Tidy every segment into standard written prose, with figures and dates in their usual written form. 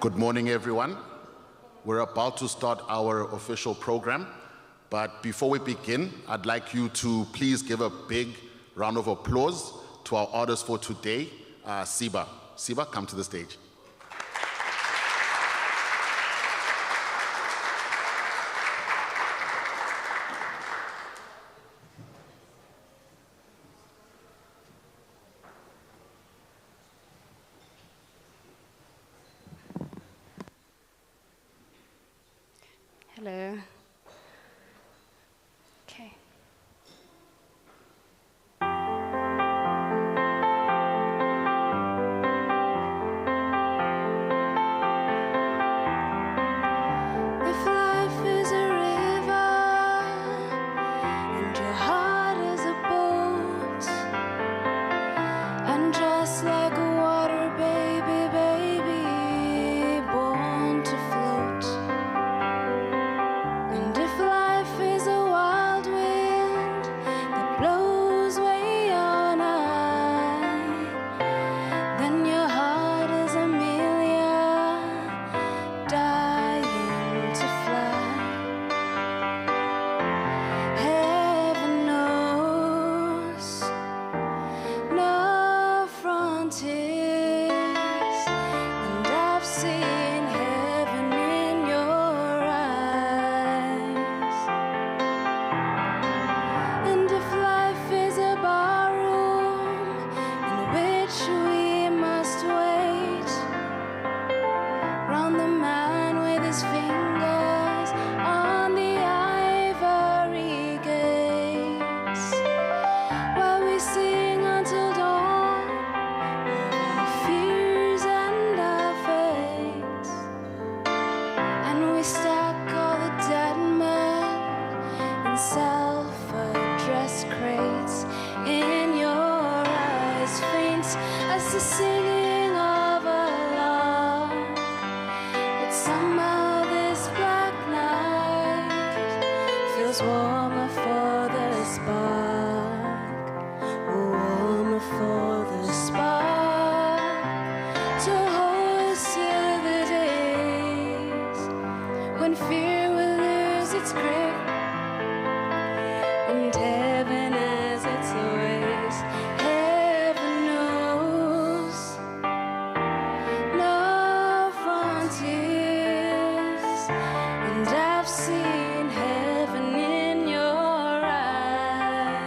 Good morning, everyone. We're about to start our official program, but before we begin, I'd like you to please give a big round of applause to our artist for today, Siba. Siba, come to the stage. Hello. Okay. If life is a river and your heart is a boat, and just like a water baby, born to float. And if life is a wild wind that blows way on high, then your heart is Amelia, dying to fly. Heaven knows no frontiers, and I've seen heaven in your eyes. And if life is a barroom in which we must wait round the man with his fingers on the ivory gates, while we sing until dawn of our fears and our fates, and we stack all the dead men in self-addressed crates. In your eyes faint as the singing of a lark, but somehow this black night feels warmer for the spark, warmer for the spark, to hold us till the days when fear will lose its grip and heaven has its ways. Heaven knows no frontiers, and I've seen heaven in your eyes.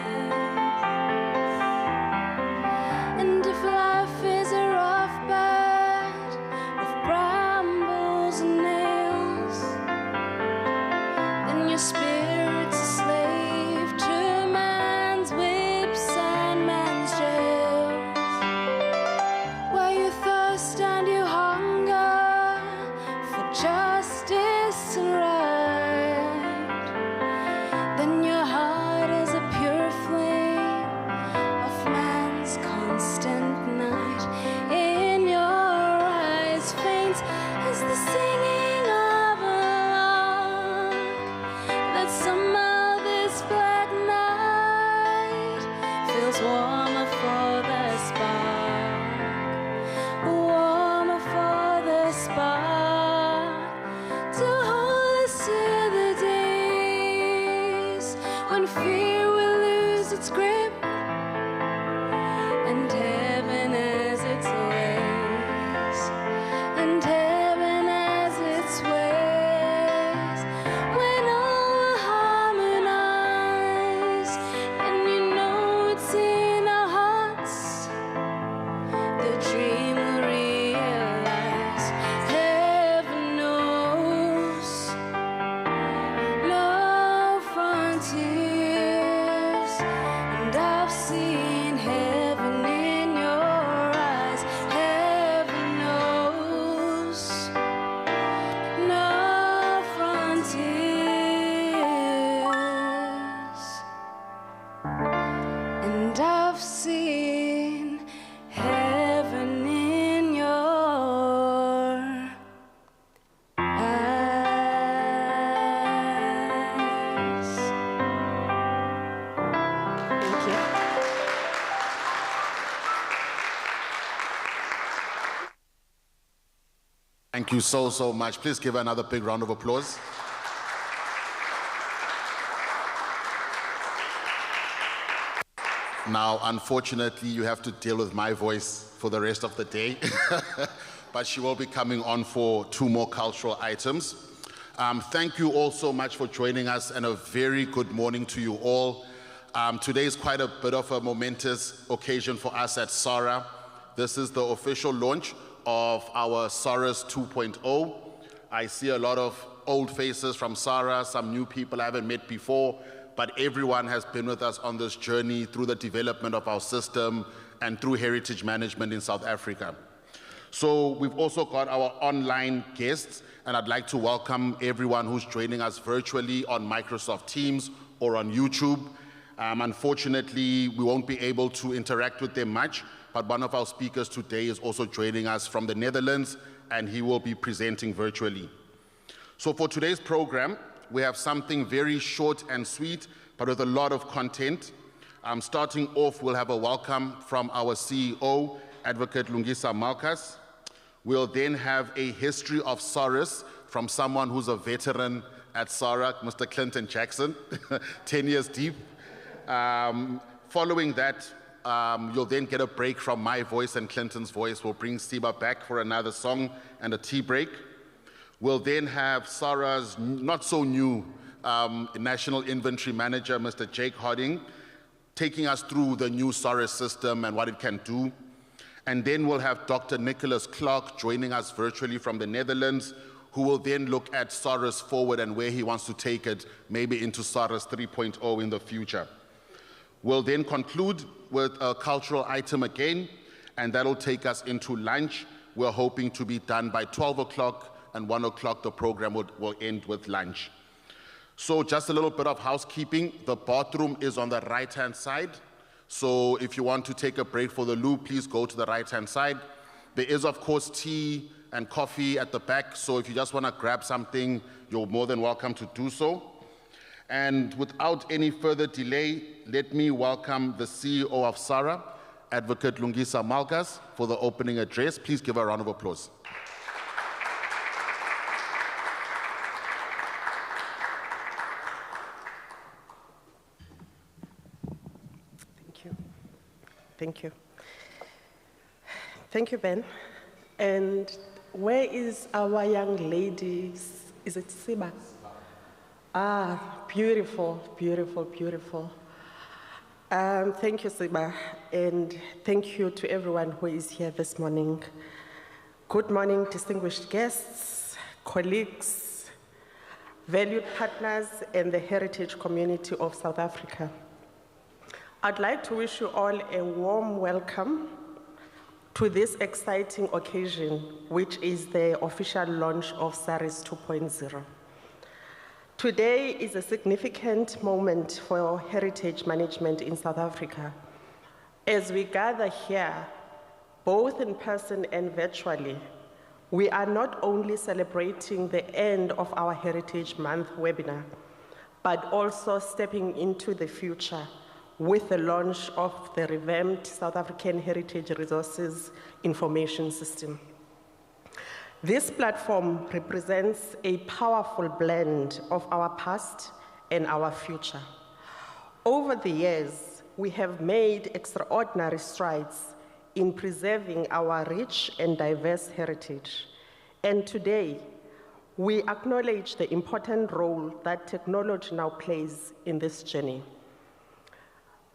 Thank you so, so much. Please give her another big round of applause. Now, unfortunately, you have to deal with my voice for the rest of the day, but she will be coming on for 2 more cultural items. Thank you all so much for joining us, and a very good morning to you all. Today is quite a bit of a momentous occasion for us at SARA. This is the official launch of our Sahris 2.0. I see a lot of old faces from SARA, some new people I haven't met before, but everyone has been with us on this journey through the development of our system and through heritage management in South Africa. So we've also got our online guests, and I'd like to welcome everyone who's joining us virtually on Microsoft Teams or on YouTube. Unfortunately, we won't be able to interact with them much, but one of our speakers today is also joining us from the Netherlands, and he will be presenting virtually. So for today's program, we have something very short and sweet, but with a lot of content. Starting off, we'll have a welcome from our CEO, Advocate Lungisa Malkas. We'll then have a history of Sahris from someone who's a veteran at SARA, Mr. Clinton Jackson, 10 years deep. Following that, you'll then get a break from my voice and Clinton's voice. We'll bring Siba back for another song and a tea break. We'll then have SARA's not so new National Inventory Manager, Mr. Jake Harding, taking us through the new Sahris system and what it can do. And then we'll have Dr. Nicholas Clark joining us virtually from the Netherlands, who will then look at Sahris forward and where he wants to take it, maybe into Sahris 3.0 in the future. We'll then conclude with a cultural item again, and that'll take us into lunch. We're hoping to be done by 12 o'clock, and 1 o'clock the program will end with lunch. So just a little bit of housekeeping. The bathroom is on the right-hand side. So if you want to take a break for the loo, please go to the right-hand side. There is, of course, tea and coffee at the back. So if you just want to grab something, you're more than welcome to do so. And without any further delay, let me welcome the CEO of SARA, Advocate Lungisa Malkas, for the opening address. Please give her a round of applause. Thank you. Thank you, Ben. And where is our young lady? Is it Siba? Ah, beautiful, beautiful, beautiful. Thank you, Siba. And thank you to everyone who is here this morning. Good morning, distinguished guests, colleagues, valued partners, and the heritage community of South Africa. I'd like to wish you all a warm welcome to this exciting occasion, which is the official launch of Sahris 2.0. Today is a significant moment for heritage management in South Africa. As we gather here, both in person and virtually, we are not only celebrating the end of our Heritage Month webinar, but also stepping into the future with the launch of the revamped South African Heritage Resources Information System. This platform represents a powerful blend of our past and our future. Over the years, we have made extraordinary strides in preserving our rich and diverse heritage. And today, we acknowledge the important role that technology now plays in this journey.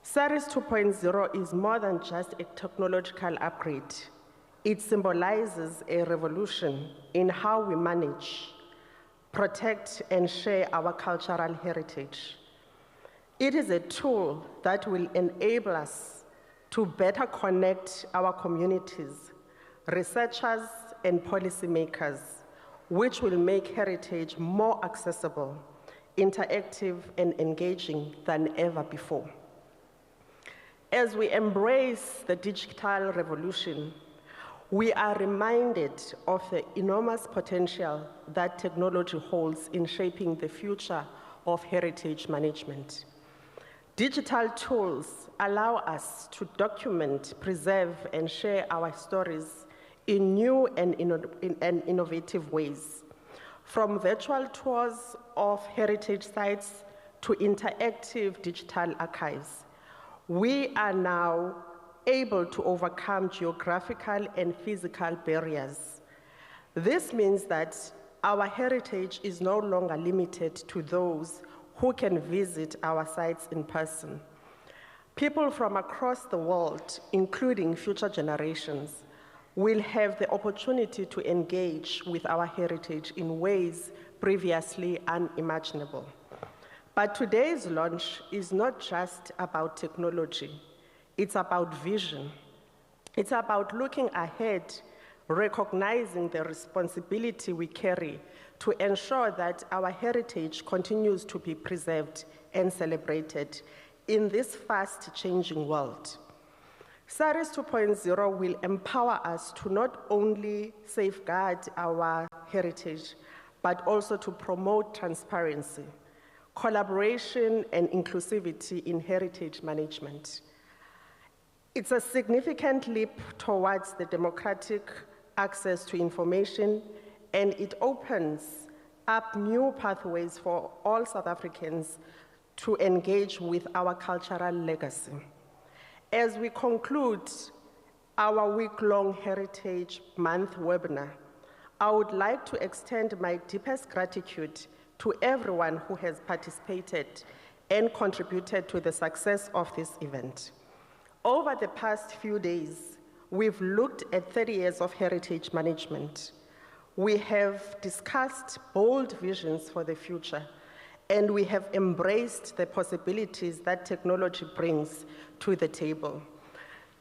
Sahris 2.0 is more than just a technological upgrade. It symbolizes a revolution in how we manage, protect, and share our cultural heritage. It is a tool that will enable us to better connect our communities, researchers, and policymakers, which will make heritage more accessible, interactive, and engaging than ever before. As we embrace the digital revolution, we are reminded of the enormous potential that technology holds in shaping the future of heritage management. Digital tools allow us to document, preserve, and share our stories in new and innovative ways. From virtual tours of heritage sites to interactive digital archives, we are now able to overcome geographical and physical barriers. This means that our heritage is no longer limited to those who can visit our sites in person. People from across the world, including future generations, will have the opportunity to engage with our heritage in ways previously unimaginable. But today's launch is not just about technology, it's about vision. It's about looking ahead, recognizing the responsibility we carry to ensure that our heritage continues to be preserved and celebrated in this fast-changing world. Sahris 2.0 will empower us to not only safeguard our heritage, but also to promote transparency, collaboration, and inclusivity in heritage management. It's a significant leap towards the democratic access to information, and it opens up new pathways for all South Africans to engage with our cultural legacy. As we conclude our week-long Heritage Month webinar, I would like to extend my deepest gratitude to everyone who has participated and contributed to the success of this event. Over the past few days, we've looked at 30 years of heritage management. We have discussed bold visions for the future, and we have embraced the possibilities that technology brings to the table.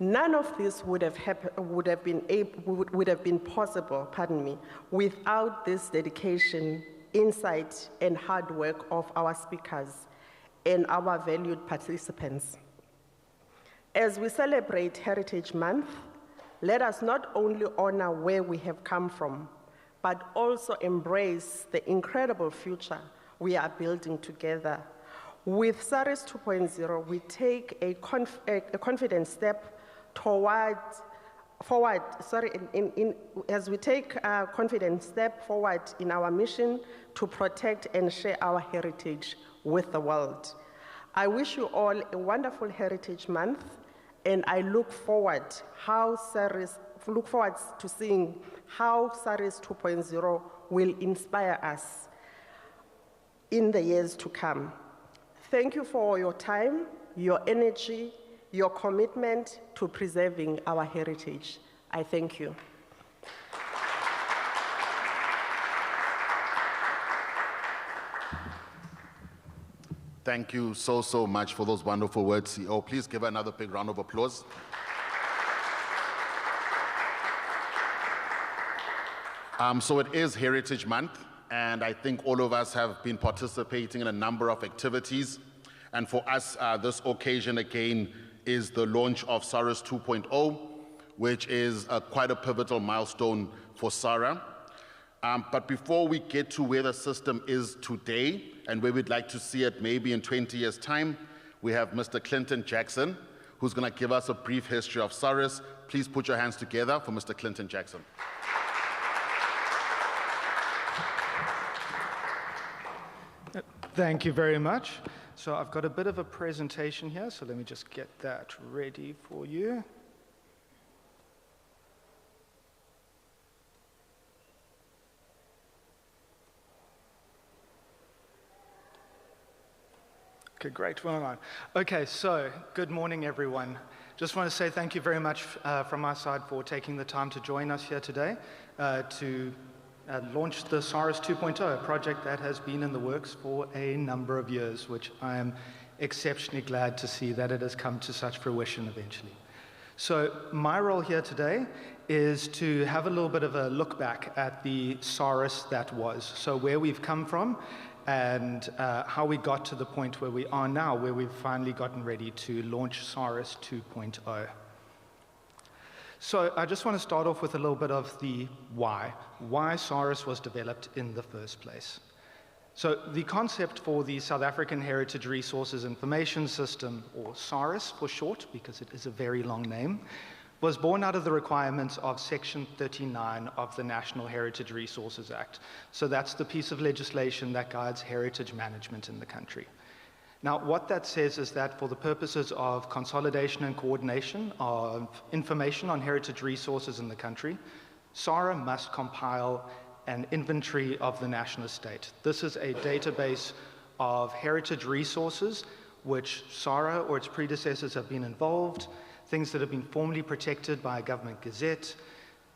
None of this would have been possible, without this dedication, insight, and hard work of our speakers and our valued participants. As we celebrate Heritage Month, let us not only honor where we have come from, but also embrace the incredible future we are building together. With Sahris 2.0, we take a confident step as we take a confident step forward in our mission to protect and share our heritage with the world. I wish you all a wonderful Heritage Month, and I look forward to seeing how Sahris 2.0 will inspire us in the years to come. Thank you for your time, your energy, your commitment to preserving our heritage. I thank you. Thank you so much for those wonderful words, CEO. Please give her another big round of applause. So it is Heritage Month, and I think all of us have been participating in a number of activities. And for us, this occasion again is the launch of Sahris 2.0, which is quite a pivotal milestone for SARA. But before we get to where the system is today and where we'd like to see it maybe in 20 years' time, we have Mr. Clinton Jackson, who's going to give us a brief history of Sahris. Please put your hands together for Mr. Clinton Jackson. Thank you very much. So I've got a bit of a presentation here, so let me just get that ready for you. Okay, great. Well done. Okay, so good morning, everyone. Just want to say thank you very much from our side for taking the time to join us here today to launch the Sahris 2.0, a project that has been in the works for a number of years, which I am exceptionally glad to see that it has come to such fruition eventually. So my role here today is to have a little bit of a look back at the Sahris that was, so where we've come from and how we got to the point where we are now, where we've finally gotten ready to launch Sahris 2.0. So I just want to start off with a little bit of the why Sahris was developed in the first place. So the concept for the South African Heritage Resources Information System, or Sahris for short, because it is a very long name, was born out of the requirements of Section 39 of the National Heritage Resources Act. So that's the piece of legislation that guides heritage management in the country. Now, what that says is that for the purposes of consolidation and coordination of information on heritage resources in the country, SARA must compile an inventory of the national estate. This is a database of heritage resources which SARA or its predecessors have been involved, things that have been formally protected by a government gazette,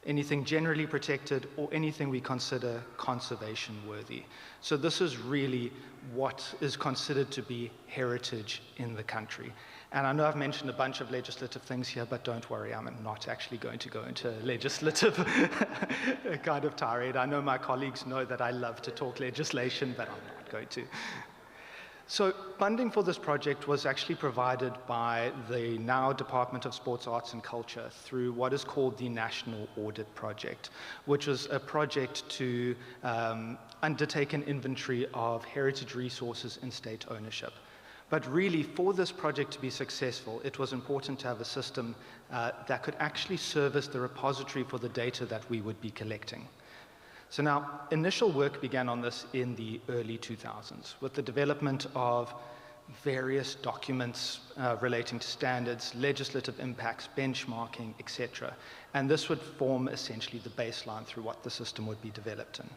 anything generally protected, or anything we consider conservation worthy. So this is really what is considered to be heritage in the country. And I know I've mentioned a bunch of legislative things here, but don't worry, I'm not actually going to go into a legislative kind of tirade. I know my colleagues know that I love to talk legislation, but I'm not going to. So funding for this project was actually provided by the now Department of Sports, Arts and Culture through what is called the National Audit Project, which was a project to undertake an inventory of heritage resources in state ownership. But really, for this project to be successful, it was important to have a system that could actually service the repository for the data that we would be collecting. So now, initial work began on this in the early 2000s with the development of various documents relating to standards, legislative impacts, benchmarking, etc. And this would form essentially the baseline through what the system would be developed in.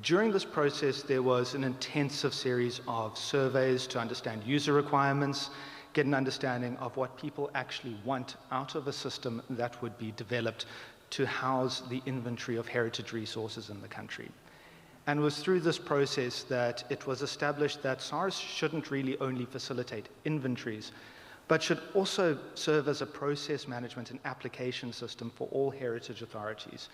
During this process, there was an intensive series of surveys to understand user requirements, get an understanding of what people actually want out of a system that would be developed to house the inventory of heritage resources in the country. And it was through this process that it was established that Sahris shouldn't really only facilitate inventories, but should also serve as a process management and application system for all heritage authorities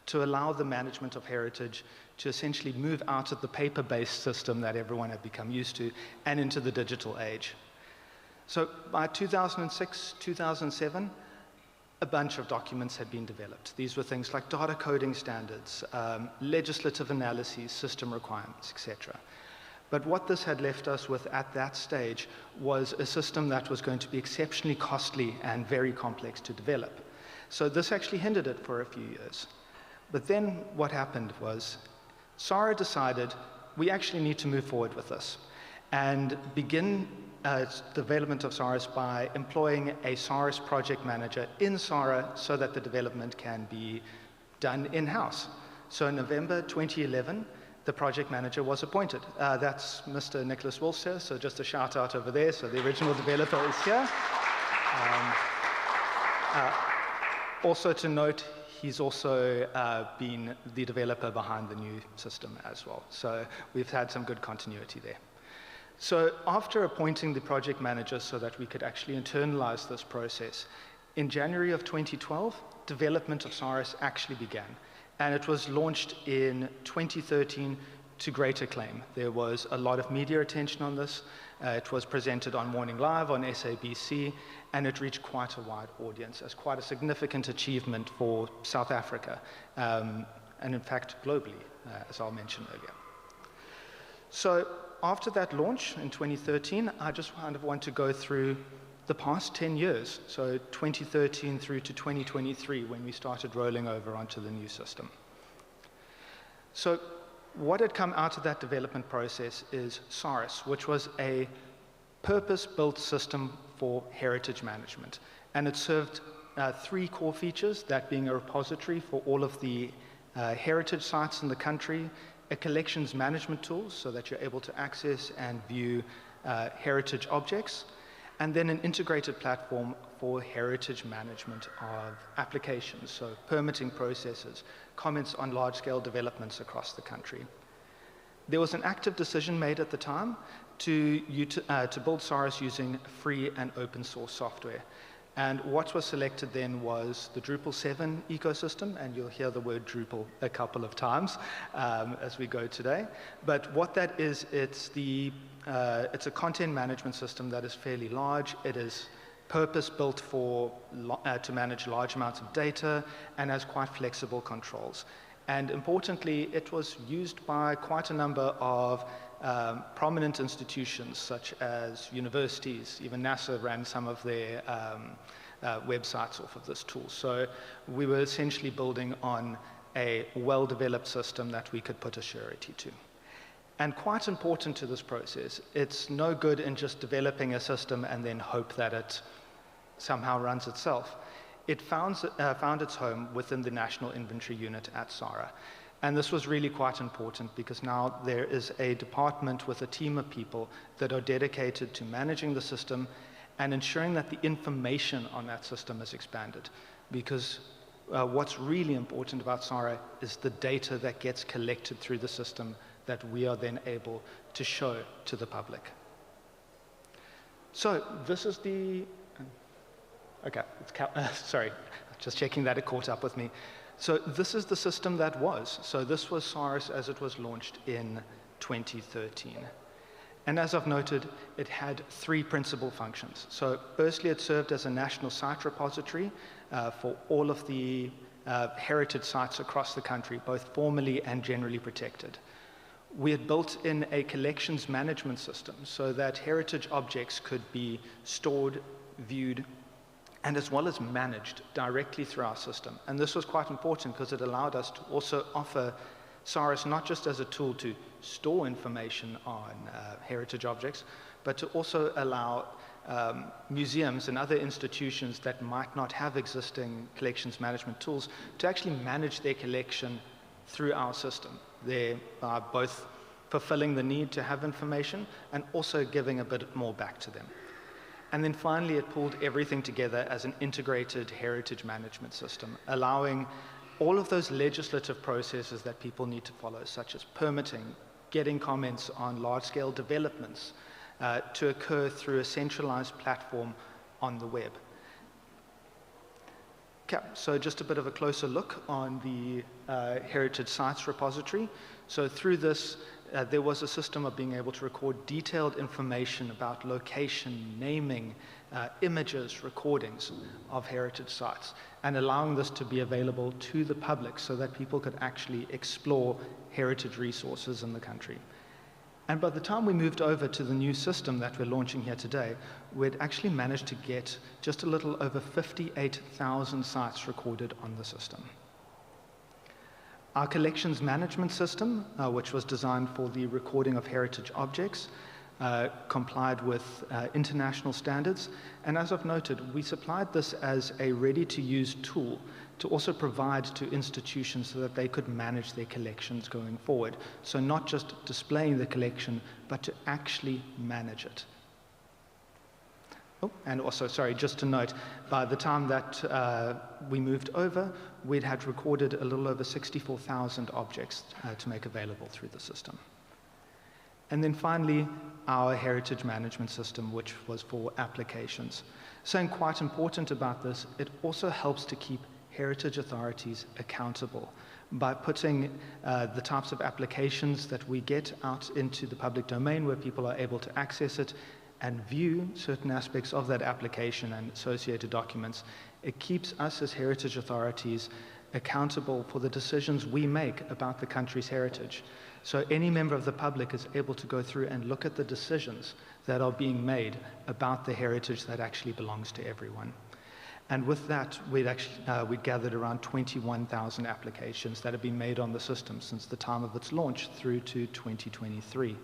to allow the management of heritage to essentially move out of the paper-based system that everyone had become used to and into the digital age. So by 2006, 2007, a bunch of documents had been developed. These were things like data coding standards, legislative analyses, system requirements, etc. But what this had left us with at that stage was a system that was going to be exceptionally costly and very complex to develop. So this actually hindered it for a few years. But then what happened was SARA decided we actually need to move forward with this and begin development of Sahris by employing a Sahris project manager in SARA so that the development can be done in-house. So in November 2011, the project manager was appointed. That's Mr. Nicholas Wilster, so just a shout out over there. So the original developer is here. Also to note, he's also been the developer behind the new system as well. So we've had some good continuity there. So after appointing the project manager so that we could actually internalize this process, in January of 2012, development of Sahris actually began. And it was launched in 2013 to great acclaim. There was a lot of media attention on this. It was presented on Morning Live on SABC, and it reached quite a wide audience as quite a significant achievement for South Africa, and in fact globally, as I'll mention earlier. So after that launch in 2013, I just kind of want to go through the past 10 years, so 2013 through to 2023, when we started rolling over onto the new system. So what had come out of that development process is Sahris, which was a purpose-built system for heritage management. And it served three core features, that being a repository for all of the heritage sites in the country, a collections management tool so that you're able to access and view heritage objects, and then an integrated platform for heritage management of applications, so permitting processes, comments on large-scale developments across the country. There was an active decision made at the time to build Sahris using free and open source software. And what was selected then was the Drupal 7 ecosystem, and you'll hear the word Drupal a couple of times as we go today. But what that is, it's a content management system that is fairly large. It is purpose-built to manage large amounts of data and has quite flexible controls. And importantly, it was used by quite a number of prominent institutions such as universities. Even NASA ran some of their websites off of this tool. So we were essentially building on a well-developed system that we could put a surety to. And quite important to this process, it's no good in just developing a system and then hope that it somehow runs itself. It found its home within the National Inventory Unit at SARA. And this was really quite important because now there is a department with a team of people that are dedicated to managing the system and ensuring that the information on that system is expanded. Because what's really important about SARA is the data that gets collected through the system that we are then able to show to the public. So this is the, okay, sorry, just checking that it caught up with me. So this is the system that was. So this was Sahris as it was launched in 2013. And as I've noted, it had three principal functions. So firstly, it served as a national site repository for all of the heritage sites across the country, both formally and generally protected. We had built in a collections management system so that heritage objects could be stored, viewed, and as well as managed directly through our system. And this was quite important because it allowed us to also offer Sahris not just as a tool to store information on heritage objects, but to also allow museums and other institutions that might not have existing collections management tools to actually manage their collection through our system. They're both fulfilling the need to have information and also giving a bit more back to them. And then finally, it pulled everything together as an integrated heritage management system, allowing all of those legislative processes that people need to follow, such as permitting, getting comments on large-scale developments, to occur through a centralized platform on the web. Okay, so just a bit of a closer look on the heritage sites repository. So through this, there was a system of being able to record detailed information about location, naming, images, recordings of heritage sites, and allowing this to be available to the public so that people could actually explore heritage resources in the country. And by the time we moved over to the new system that we're launching here today, we'd actually managed to get just a little over 58,000 sites recorded on the system. Our collections management system, which was designed for the recording of heritage objects, complied with international standards. And as I've noted, we supplied this as a ready-to-use tool to also provide to institutions so that they could manage their collections going forward. So not just displaying the collection, but to actually manage it. Oh, and also, sorry, just to note, by the time that we moved over, we'd had recorded a little over 64,000 objects to make available through the system. And then finally, our heritage management system, which was for applications. Something quite important about this, it also helps to keep heritage authorities accountable by putting the types of applications that we get out into the public domain where people are able to access it and view certain aspects of that application and associated documents. It keeps us as heritage authorities accountable for the decisions we make about the country's heritage. So any member of the public is able to go through and look at the decisions that are being made about the heritage that actually belongs to everyone. And with that, we'd gathered around 21,000 applications that have been made on the system since the time of its launch through to 2023.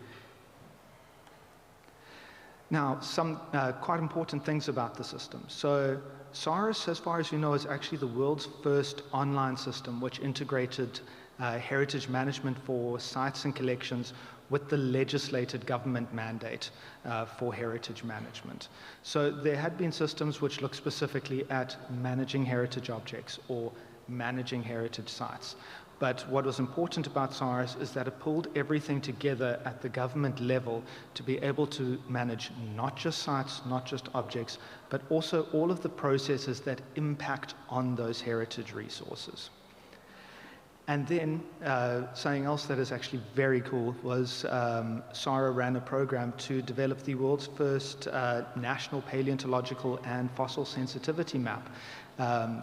Now, some quite important things about the system. So Sahris, as far as we know, is actually the world's first online system which integrated heritage management for sites and collections with the legislated government mandate for heritage management. So there had been systems which looked specifically at managing heritage objects or managing heritage sites. But what was important about Sahris is that it pulled everything together at the government level to be able to manage not just sites, not just objects, but also all of the processes that impact on those heritage resources. And then something else that is actually very cool was SARA ran a program to develop the world's first national paleontological and fossil sensitivity map.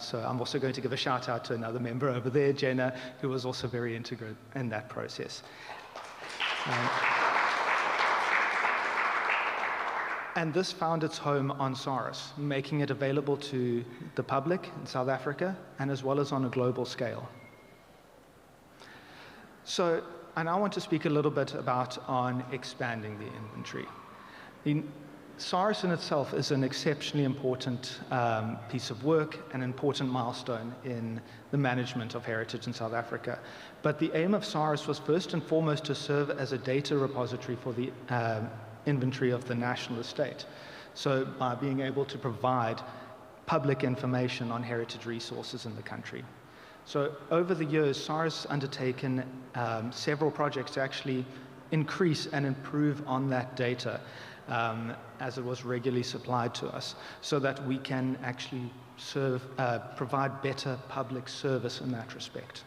So I'm also going to give a shout out to another member over there, Jenna, who was also very integral in that process. And this found its home on Sahris, making it available to the public in South Africa and as well as on a global scale. So I now want to speak a little bit about on expanding the inventory. Sahris in itself is an exceptionally important piece of work, an important milestone in the management of heritage in South Africa. But the aim of Sahris was first and foremost to serve as a data repository for the inventory of the national estate. So by being able to provide public information on heritage resources in the country. So over the years, Sahris has undertaken several projects to actually increase and improve on that data as it was regularly supplied to us, so that we can actually provide better public service in that respect.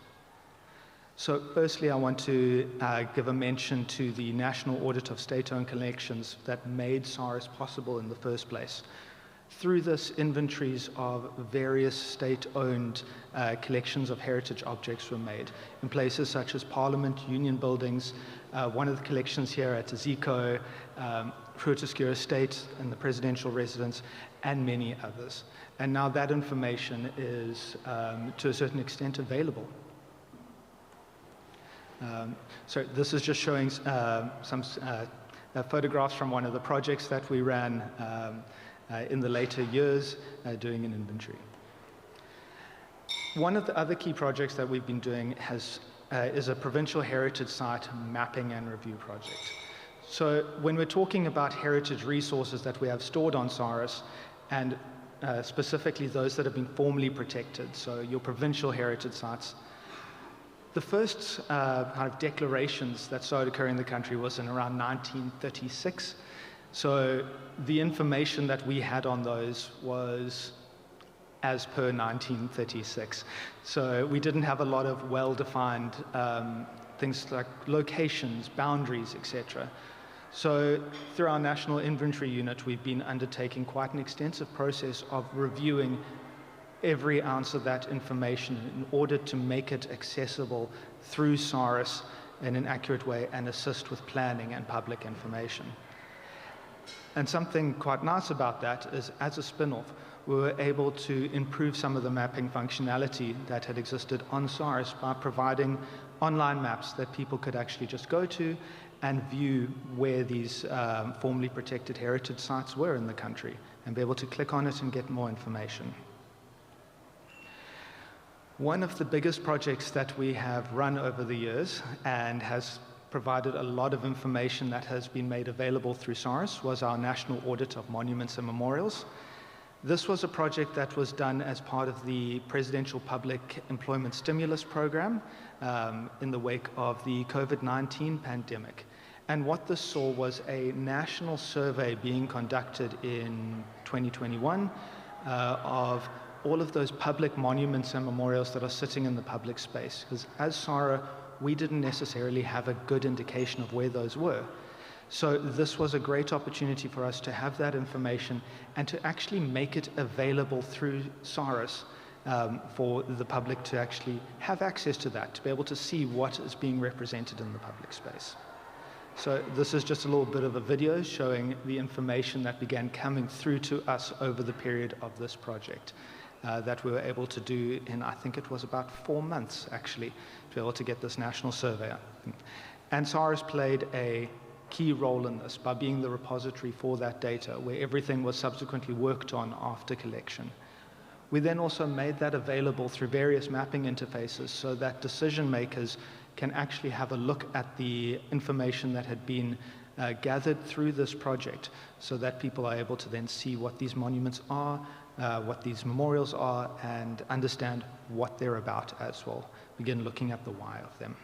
So firstly, I want to give a mention to the National Audit of State-Owned Collections that made Sahris possible in the first place. Through this, inventories of various state-owned collections of heritage objects were made in places such as Parliament, Union Buildings, one of the collections here at Zico, Fortescue Estate and the Presidential Residence, and many others. And now that information is, to a certain extent, available. So this is just showing some photographs from one of the projects that we ran in the later years doing an inventory. One of the other key projects that we've been doing is a provincial heritage site mapping and review project. So when we're talking about heritage resources that we have stored on Sahris, and specifically those that have been formally protected, so your provincial heritage sites, the first kind of declarations that started occurring in the country was in around 1936. So the information that we had on those was as per 1936. So we didn't have a lot of well-defined things like locations, boundaries, etc. So through our National Inventory Unit, we've been undertaking quite an extensive process of reviewing every ounce of that information in order to make it accessible through Sahris in an accurate way and assist with planning and public information. And something quite nice about that is, as a spin-off, we were able to improve some of the mapping functionality that had existed on Sahris by providing online maps that people could actually just go to and view where these formerly protected heritage sites were in the country and be able to click on it and get more information. One of the biggest projects that we have run over the years and has provided a lot of information that has been made available through Sahris was our National Audit of Monuments and Memorials. This was a project that was done as part of the Presidential Public Employment Stimulus Program in the wake of the COVID-19 pandemic. And what this saw was a national survey being conducted in 2021 of all of those public monuments and memorials that are sitting in the public space. Because as SARA, we didn't necessarily have a good indication of where those were. So this was a great opportunity for us to have that information and to actually make it available through Sahris for the public to actually have access to that, to be able to see what is being represented in the public space. So this is just a little bit of a video showing the information that began coming through to us over the period of this project that we were able to do in, I think it was about 4 months actually, to be able to get this national survey. And Sahris played a key role in this by being the repository for that data, where everything was subsequently worked on after collection. We then also made that available through various mapping interfaces so that decision makers can actually have a look at the information that had been gathered through this project, so that people are able to then see what these monuments are, what these memorials are, and understand what they're about as well. Begin looking at the why of them.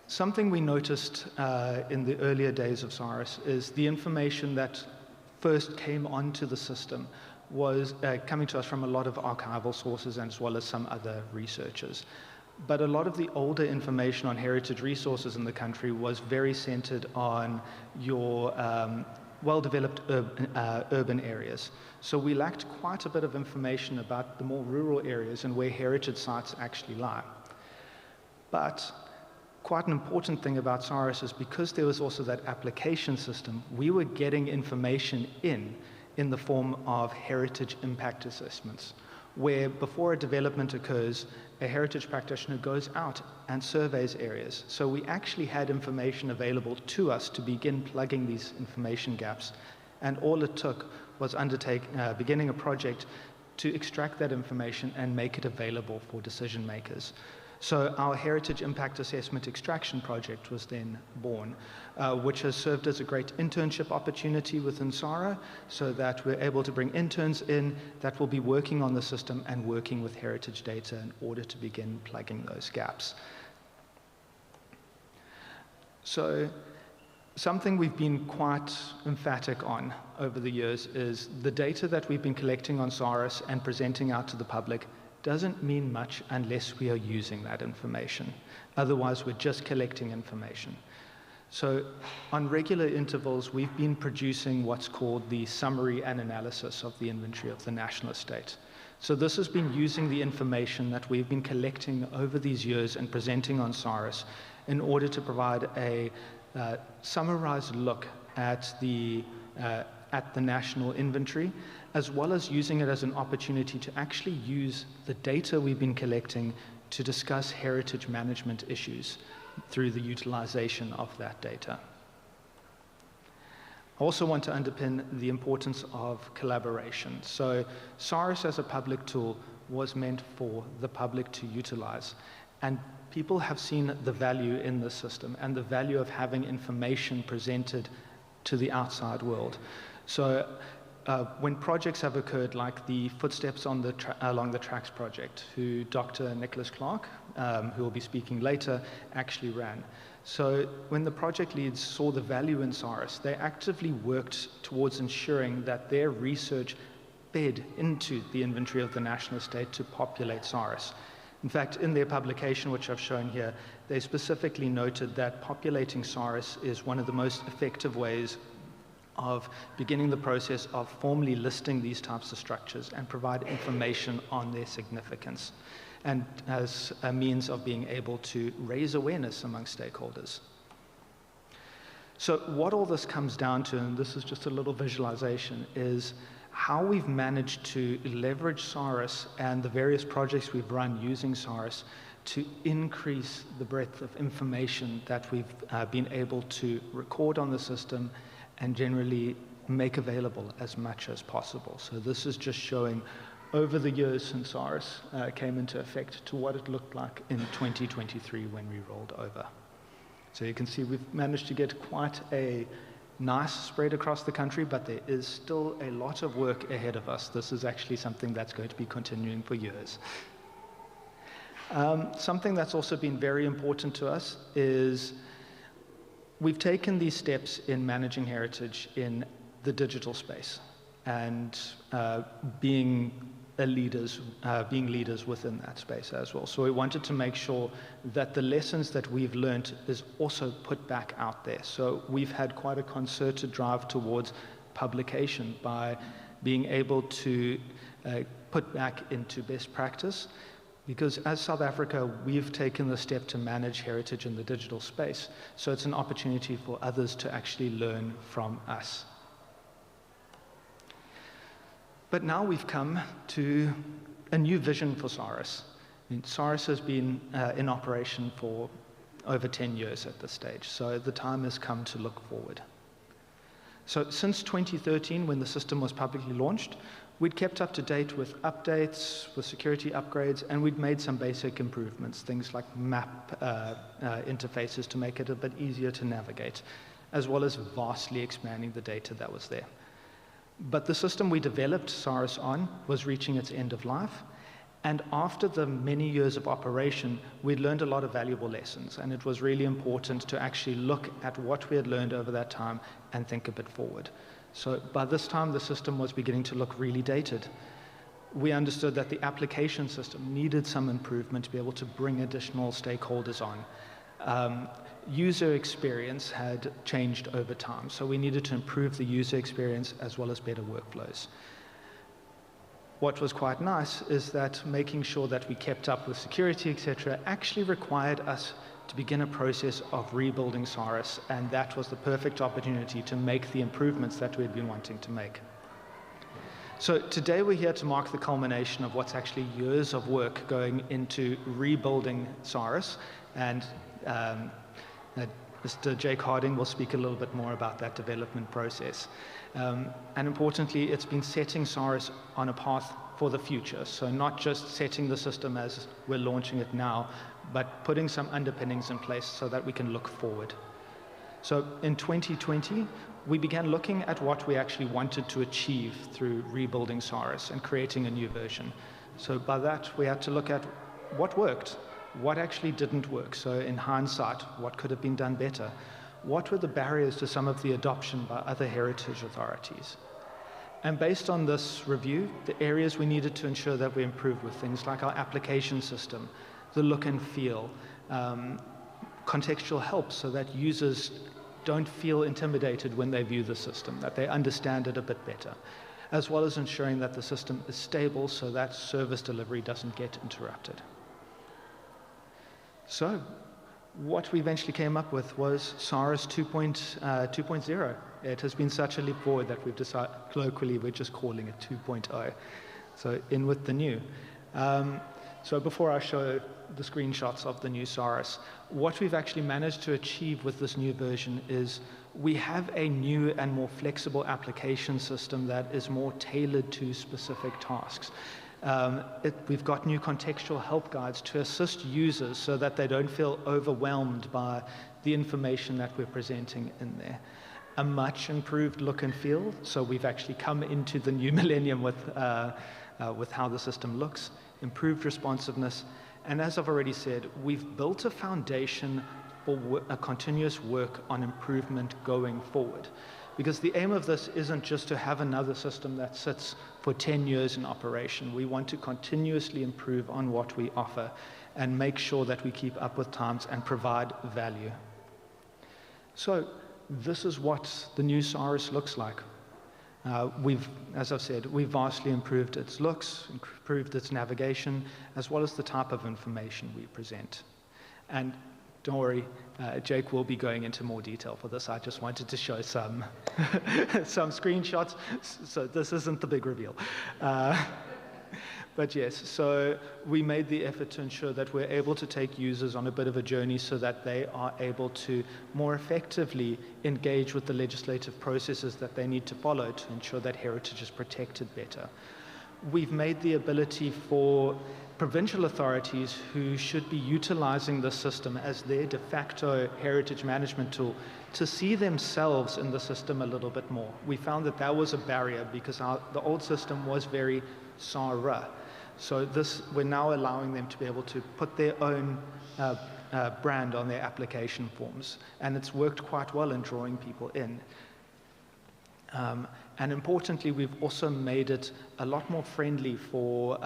Something we noticed in the earlier days of Sahris is the information that first came onto the system was coming to us from a lot of archival sources as well as some other researchers. But a lot of the older information on heritage resources in the country was very centered on your well-developed urban areas. So we lacked quite a bit of information about the more rural areas and where heritage sites actually lie. But quite an important thing about Sahris is because there was also that application system, we were getting information in the form of heritage impact assessments, where before a development occurs, a heritage practitioner goes out and surveys areas. So we actually had information available to us to begin plugging these information gaps. And all it took was beginning a project to extract that information and make it available for decision makers. So our Heritage Impact Assessment Extraction project was then born, which has served as a great internship opportunity within SARA, so that we're able to bring interns in that will be working on the system and working with heritage data in order to begin plugging those gaps. So something we've been quite emphatic on over the years is the data that we've been collecting on Sahris and presenting out to the public doesn't mean much unless we are using that information. Otherwise, we're just collecting information. So on regular intervals, we've been producing what's called the summary and analysis of the inventory of the national estate. So this has been using the information that we've been collecting over these years and presenting on Sahris in order to provide a summarized look at the national inventory, as well as using it as an opportunity to actually use the data we've been collecting to discuss heritage management issues through the utilization of that data. I also want to underpin the importance of collaboration. So Sahris as a public tool was meant for the public to utilize, and people have seen the value in the system and the value of having information presented to the outside world. So when projects have occurred, like the Footsteps on the Along the Tracks project, who Dr. Nicholas Clark, who will be speaking later, actually ran. So when the project leads saw the value in Sahris, they actively worked towards ensuring that their research fed into the inventory of the national estate to populate Sahris. In fact, in their publication, which I've shown here, they specifically noted that populating Sahris is one of the most effective ways of beginning the process of formally listing these types of structures and provide information on their significance, and as a means of being able to raise awareness among stakeholders. So what all this comes down to, and this is just a little visualization, is how we've managed to leverage Sahris and the various projects we've run using Sahris to increase the breadth of information that we've been able to record on the system and generally make available as much as possible. So this is just showing over the years since Sahris came into effect to what it looked like in 2023 when we rolled over. So you can see we've managed to get quite a nice spread across the country, but there is still a lot of work ahead of us. This is actually something that's going to be continuing for years. Something that's also been very important to us is we've taken these steps in managing heritage in the digital space and being leaders within that space as well. So we wanted to make sure that the lessons that we've learned is also put back out there. So we've had quite a concerted drive towards publication by being able to put back into best practice. Because as South Africa, we've taken the step to manage heritage in the digital space. So it's an opportunity for others to actually learn from us. But now we've come to a new vision for Sahris. Sahris has been in operation for over 10 years at this stage. So the time has come to look forward. So since 2013, when the system was publicly launched, we'd kept up to date with updates, with security upgrades, and we'd made some basic improvements, things like map interfaces to make it a bit easier to navigate, as well as vastly expanding the data that was there. But the system we developed Sahris on was reaching its end of life, and after the many years of operation, we'd learned a lot of valuable lessons, and it was really important to actually look at what we had learned over that time and think a bit forward. So by this time, the system was beginning to look really dated. We understood that the application system needed some improvement to be able to bring additional stakeholders on. User experience had changed over time, so we needed to improve the user experience as well as better workflows. what was quite nice is that making sure that we kept up with security, etc., actually required us to begin a process of rebuilding Sahris, and that was the perfect opportunity to make the improvements that we had been wanting to make. So today we're here to mark the culmination of what's actually years of work going into rebuilding Sahris, and Mr. Jake Harding will speak a little bit more about that development process. And importantly, it's been setting Sahris on a path for the future. So not just setting the system as we're launching it now, but putting some underpinnings in place so that we can look forward. So in 2020, we began looking at what we actually wanted to achieve through rebuilding Sahris and creating a new version. So by that, we had to look at what worked, what actually didn't work. So in hindsight, what could have been done better? What were the barriers to some of the adoption by other heritage authorities? And based on this review, the areas we needed to ensure that we improved with things like our application system, the look and feel, contextual help so that users don't feel intimidated when they view the system, that they understand it a bit better, as well as ensuring that the system is stable so that service delivery doesn't get interrupted. So what we eventually came up with was Sahris 2.0. It has been such a leap forward that we've decided, colloquially, we're just calling it 2.0. So in with the new. So before I show the screenshots of the new Sahris, what we've actually managed to achieve with this new version is we have a new and more flexible application system that is more tailored to specific tasks. We've got new contextual help guides to assist users so that they don't feel overwhelmed by the information that we're presenting in there. A much improved look and feel, so we've actually come into the new millennium with how the system looks, improved responsiveness, and as I've already said, we've built a foundation for a continuous work on improvement going forward. Because the aim of this isn't just to have another system that sits for 10 years in operation. We want to continuously improve on what we offer and make sure that we keep up with times and provide value. So this is what the new Sahris looks like. As I've said, we've vastly improved its looks, improved its navigation, as well as the type of information we present. And don't worry, Jake will be going into more detail for this. I just wanted to show some, some screenshots, so this isn't the big reveal. But yes, so we made the effort to ensure that we're able to take users on a bit of a journey so that they are able to more effectively engage with the legislative processes that they need to follow to ensure that heritage is protected better. We've made the ability for provincial authorities who should be utilizing the system as their de facto heritage management tool to see themselves in the system a little bit more. We found that that was a barrier because the old system was very Sahra. So we're now allowing them to be able to put their own brand on their application forms, and it's worked quite well in drawing people in. And importantly, we've also made it a lot more friendly for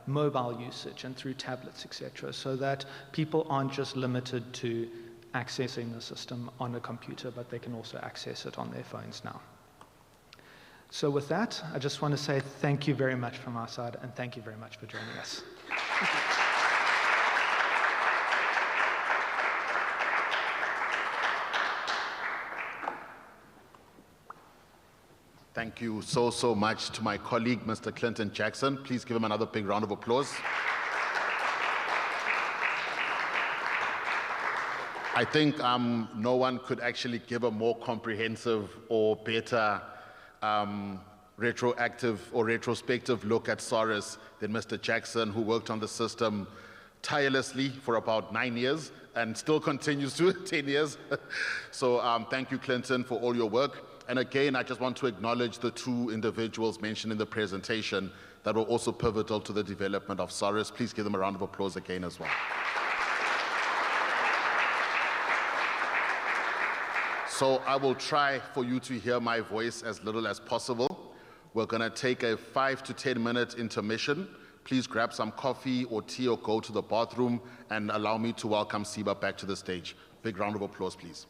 mobile usage and through tablets, etc., so that people aren't just limited to accessing the system on a computer, but they can also access it on their phones now. So with that, I just want to say thank you very much from our side, and thank you very much for joining us. Thank you so much to my colleague, Mr. Clinton Jackson. Please give him another big round of applause. I think no one could actually give a more comprehensive or better retroactive or retrospective look at Sahris than Mr. Jackson, who worked on the system tirelessly for about 9 years and still continues to 10 years. So thank you, Clinton, for all your work. And again, I just want to acknowledge the two individuals mentioned in the presentation that were also pivotal to the development of Sahris. Please give them a round of applause again as well. So I will try for you to hear my voice as little as possible. We're going to take a 5 to 10 minute intermission. Please grab some coffee or tea or go to the bathroom and allow me to welcome Siba back to the stage. Big round of applause, please.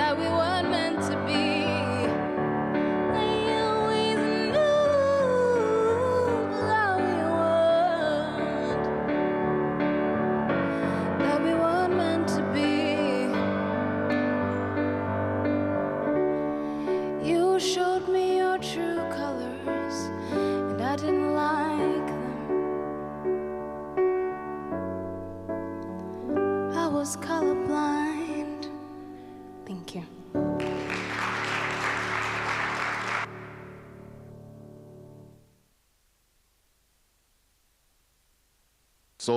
that we weren't meant to be. I always knew that we weren't meant to be. You showed me your true colors, and I didn't like them. I was colorblind. Thank you.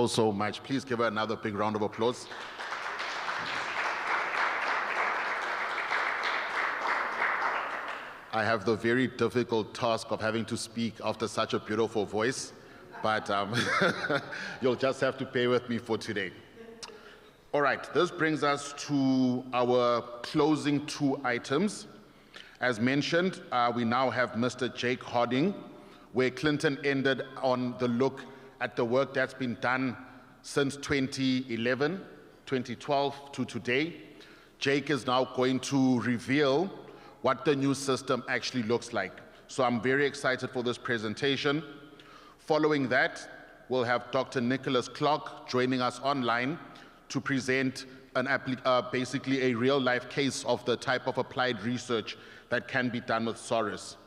So much. Please give her another big round of applause. I have the very difficult task of having to speak after such a beautiful voice, but you'll just have to bear with me for today. All right, this brings us to our closing 2 items. As mentioned, we now have Mr. Jake Harding, where Clinton ended on the look at the work that's been done since 2011, 2012 to today. Jake is now going to reveal what the new system actually looks like. So I'm very excited for this presentation. Following that, we'll have Dr. Nicholas Clark joining us online to present basically a real-life case of the type of applied research that can be done with Sahris.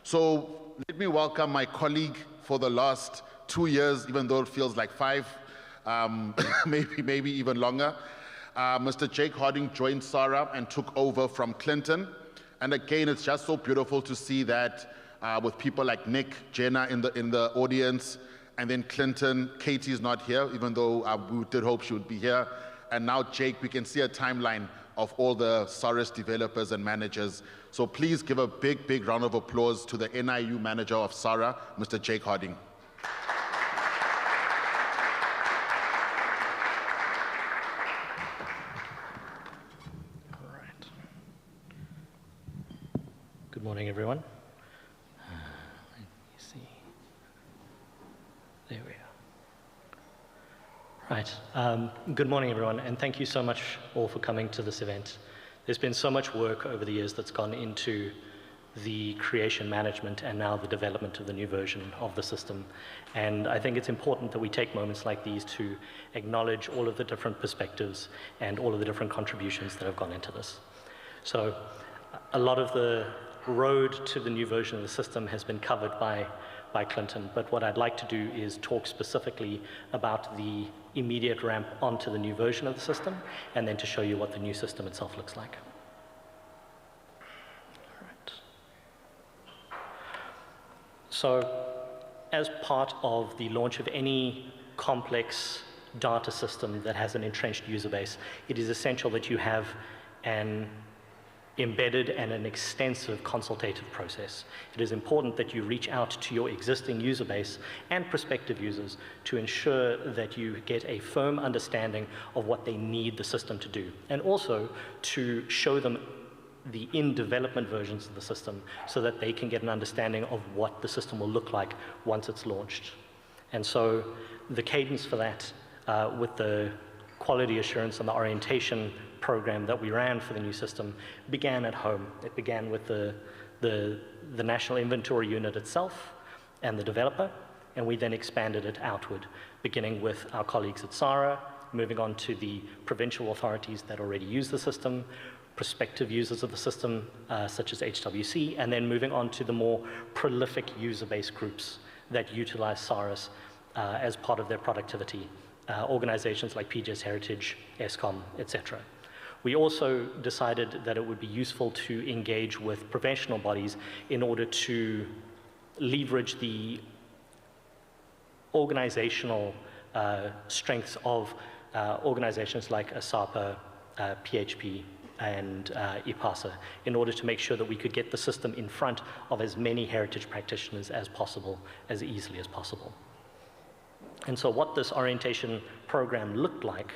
So let me welcome my colleague for the last 2 years, even though it feels like 5, maybe even longer. Mr. Jake Harding joined SARA and took over from Clinton. And again, it's just so beautiful to see that with people like Nick, Jenna in the audience, and then Clinton. Katie's not here, even though we did hope she would be here. And now Jake, we can see a timeline of all the Sahris developers and managers. So please give a big round of applause to the NIU manager of SARA, Mr. Jake Harding. Good morning, everyone. Let me see. There we are. Right. Good morning, everyone, and thank you so much all for coming to this event. There's been so much work over the years that's gone into the creation management and now the development of the new version of the system. And I think it's important that we take moments like these to acknowledge all of the different perspectives and all of the different contributions that have gone into this. So a lot of the road to the new version of the system has been covered by Clinton, but what I'd like to do is talk specifically about the immediate ramp onto the new version of the system, and then to show you what the new system itself looks like. All right. So, as part of the launch of any complex data system that has an entrenched user base, it is essential that you have an embedded and an extensive consultative process. It is important that you reach out to your existing user base and prospective users to ensure that you get a firm understanding of what they need the system to do, and also to show them the in-development versions of the system so that they can get an understanding of what the system will look like once it's launched. And so the cadence for that with the quality assurance and the orientation program that we ran for the new system began at home. It began with the National Inventory Unit itself and the developer, and we then expanded it outward, beginning with our colleagues at SARA, moving on to the provincial authorities that already use the system, prospective users of the system, such as HWC, and then moving on to the more prolific user-based groups that utilize Sahris as part of their productivity, organizations like PGS Heritage, ESCOM, etc. We also decided that it would be useful to engage with professional bodies in order to leverage the organizational strengths of organizations like ASAPA, PHP, and IPASA in order to make sure that we could get the system in front of as many heritage practitioners as possible, as easily as possible. And so what this orientation program looked like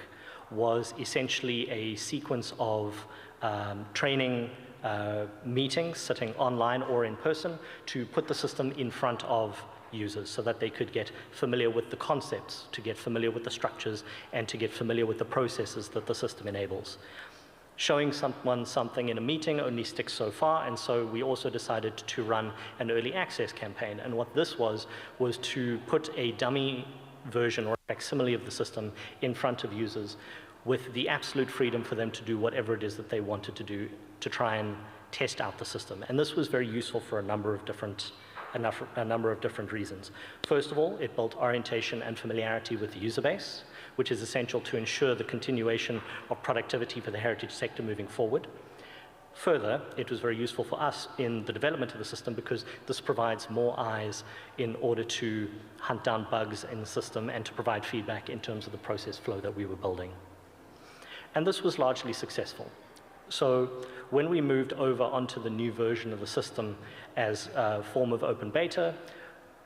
was essentially a sequence of training meetings, sitting online or in person, to put the system in front of users so that they could get familiar with the concepts, to get familiar with the structures, and to get familiar with the processes that the system enables. Showing someone something in a meeting only sticks so far, and so we also decided to run an early access campaign. And what this was to put a dummy version or facsimile of the system in front of users with the absolute freedom for them to do whatever it is that they wanted to do to try and test out the system. And this was very useful for a number of different reasons. First of all, it built orientation and familiarity with the user base, which is essential to ensure the continuation of productivity for the heritage sector moving forward. Further, it was very useful for us in the development of the system because this provides more eyes in order to hunt down bugs in the system and to provide feedback in terms of the process flow that we were building. And this was largely successful. So when we moved over onto the new version of the system as a form of open beta,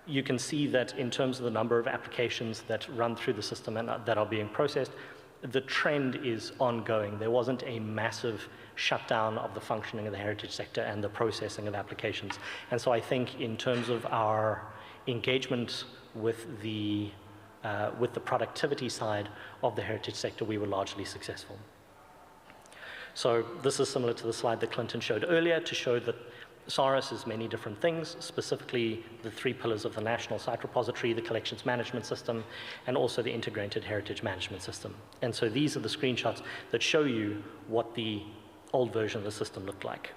you can see that in terms of the number of applications that run through the system and that are being processed, the trend is ongoing. There wasn't a massive shutdown of the functioning of the heritage sector and the processing of applications. And so I think in terms of our engagement with the productivity side of the heritage sector, we were largely successful. So this is similar to the slide that Clinton showed earlier to show that Sahris is many different things, specifically the 3 pillars of the national site repository, the collections management system, and also the integrated heritage management system. And so these are the screenshots that show you what the old version of the system looked like.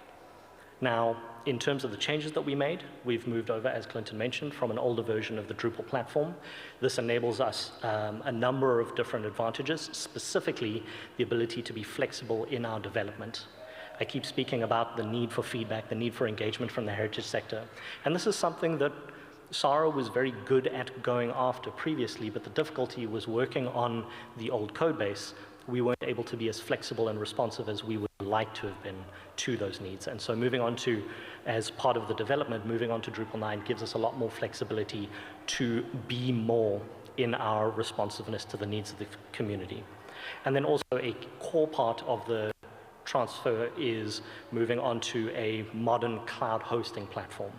Now, in terms of the changes that we made, we've moved over, as Clinton mentioned, from an older version of the Drupal platform. This enables us a number of different advantages, specifically the ability to be flexible in our development. I keep speaking about the need for feedback, the need for engagement from the heritage sector. And this is something that Sahra was very good at going after previously, but the difficulty was working on the old code base. We weren't able to be as flexible and responsive as we would like to have been to those needs. And so moving on to, as part of the development, moving on to Drupal 9 gives us a lot more flexibility to be more in our responsiveness to the needs of the community. And then also a core part of the transfer is moving on to a modern cloud hosting platform.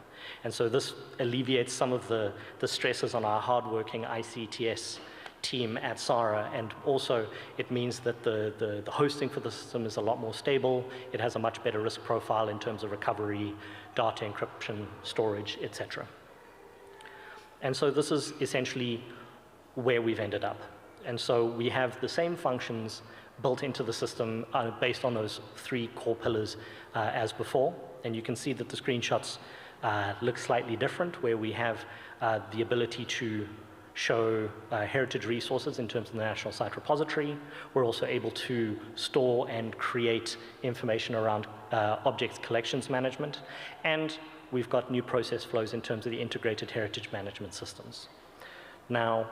And so this alleviates some of the stresses on our hardworking ICTS team at Sahra, and also it means that the hosting for the system is a lot more stable. It has a much better risk profile in terms of recovery, data encryption, storage, etc. And so this is essentially where we've ended up. And so we have the same functions built into the system based on those 3 core pillars as before. And you can see that the screenshots look slightly different, where we have the ability to show heritage resources in terms of the National Site Repository. We're also able to store and create information around objects collections management. And we've got new process flows in terms of the integrated heritage management systems. Now,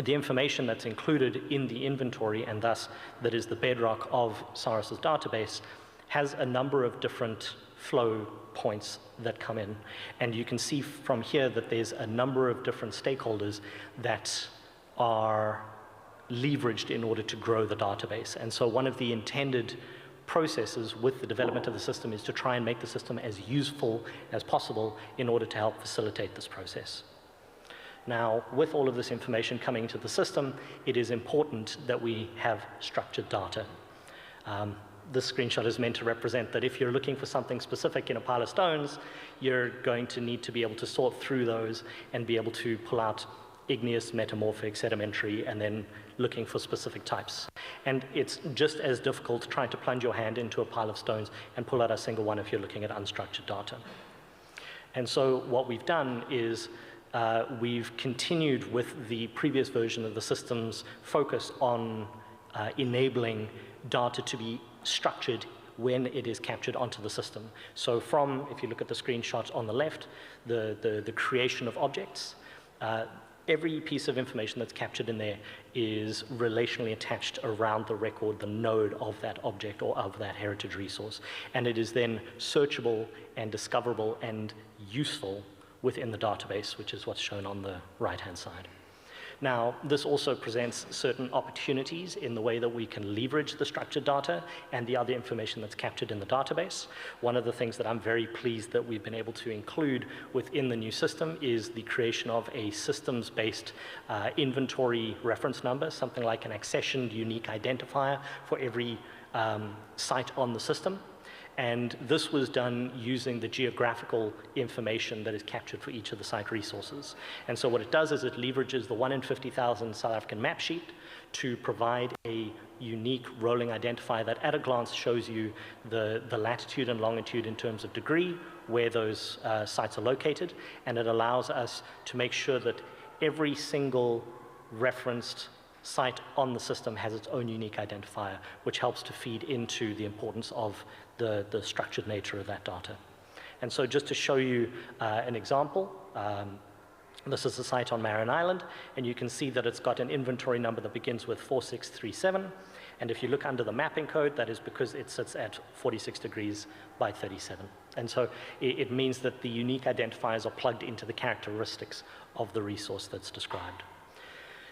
the information that's included in the inventory, and thus that is the bedrock of Sahris's database, has a number of different flow points that come in. And you can see from here that there's a number of different stakeholders that are leveraged in order to grow the database. And so one of the intended processes with the development of the system is to try and make the system as useful as possible in order to help facilitate this process. Now, with all of this information coming into the system, it is important that we have structured data. This screenshot is meant to represent that if you're looking for something specific in a pile of stones, you're going to need to be able to sort through those and be able to pull out igneous, metamorphic, sedimentary, and then looking for specific types. And it's just as difficult trying to plunge your hand into a pile of stones and pull out a single one if you're looking at unstructured data. And so what we've done is we've continued with the previous version of the system's focus on enabling data to be structured when it is captured onto the system. So from, if you look at the screenshot on the left, the creation of objects, every piece of information that's captured in there is relationally attached around the record, the node of that object or of that heritage resource. And it is then searchable and discoverable and useful within the database, which is what's shown on the right-hand side. Now, this also presents certain opportunities in the way that we can leverage the structured data and the other information that's captured in the database. One of the things that I'm very pleased that we've been able to include within the new system is the creation of a systems-based inventory reference number, something like an accessioned unique identifier for every site on the system. And this was done using the geographical information that is captured for each of the site resources. And so what it does is it leverages the 1 in 50,000 South African map sheet to provide a unique rolling identifier that at a glance shows you the latitude and longitude in terms of degree where those sites are located. And it allows us to make sure that every single referenced site on the system has its own unique identifier, which helps to feed into the importance of the structured nature of that data. And so just to show you an example, this is a site on Marin Island, and you can see that it's got an inventory number that begins with 4637. And if you look under the mapping code, that is because it sits at 46 degrees by 37. And so it means that the unique identifiers are plugged into the characteristics of the resource that's described.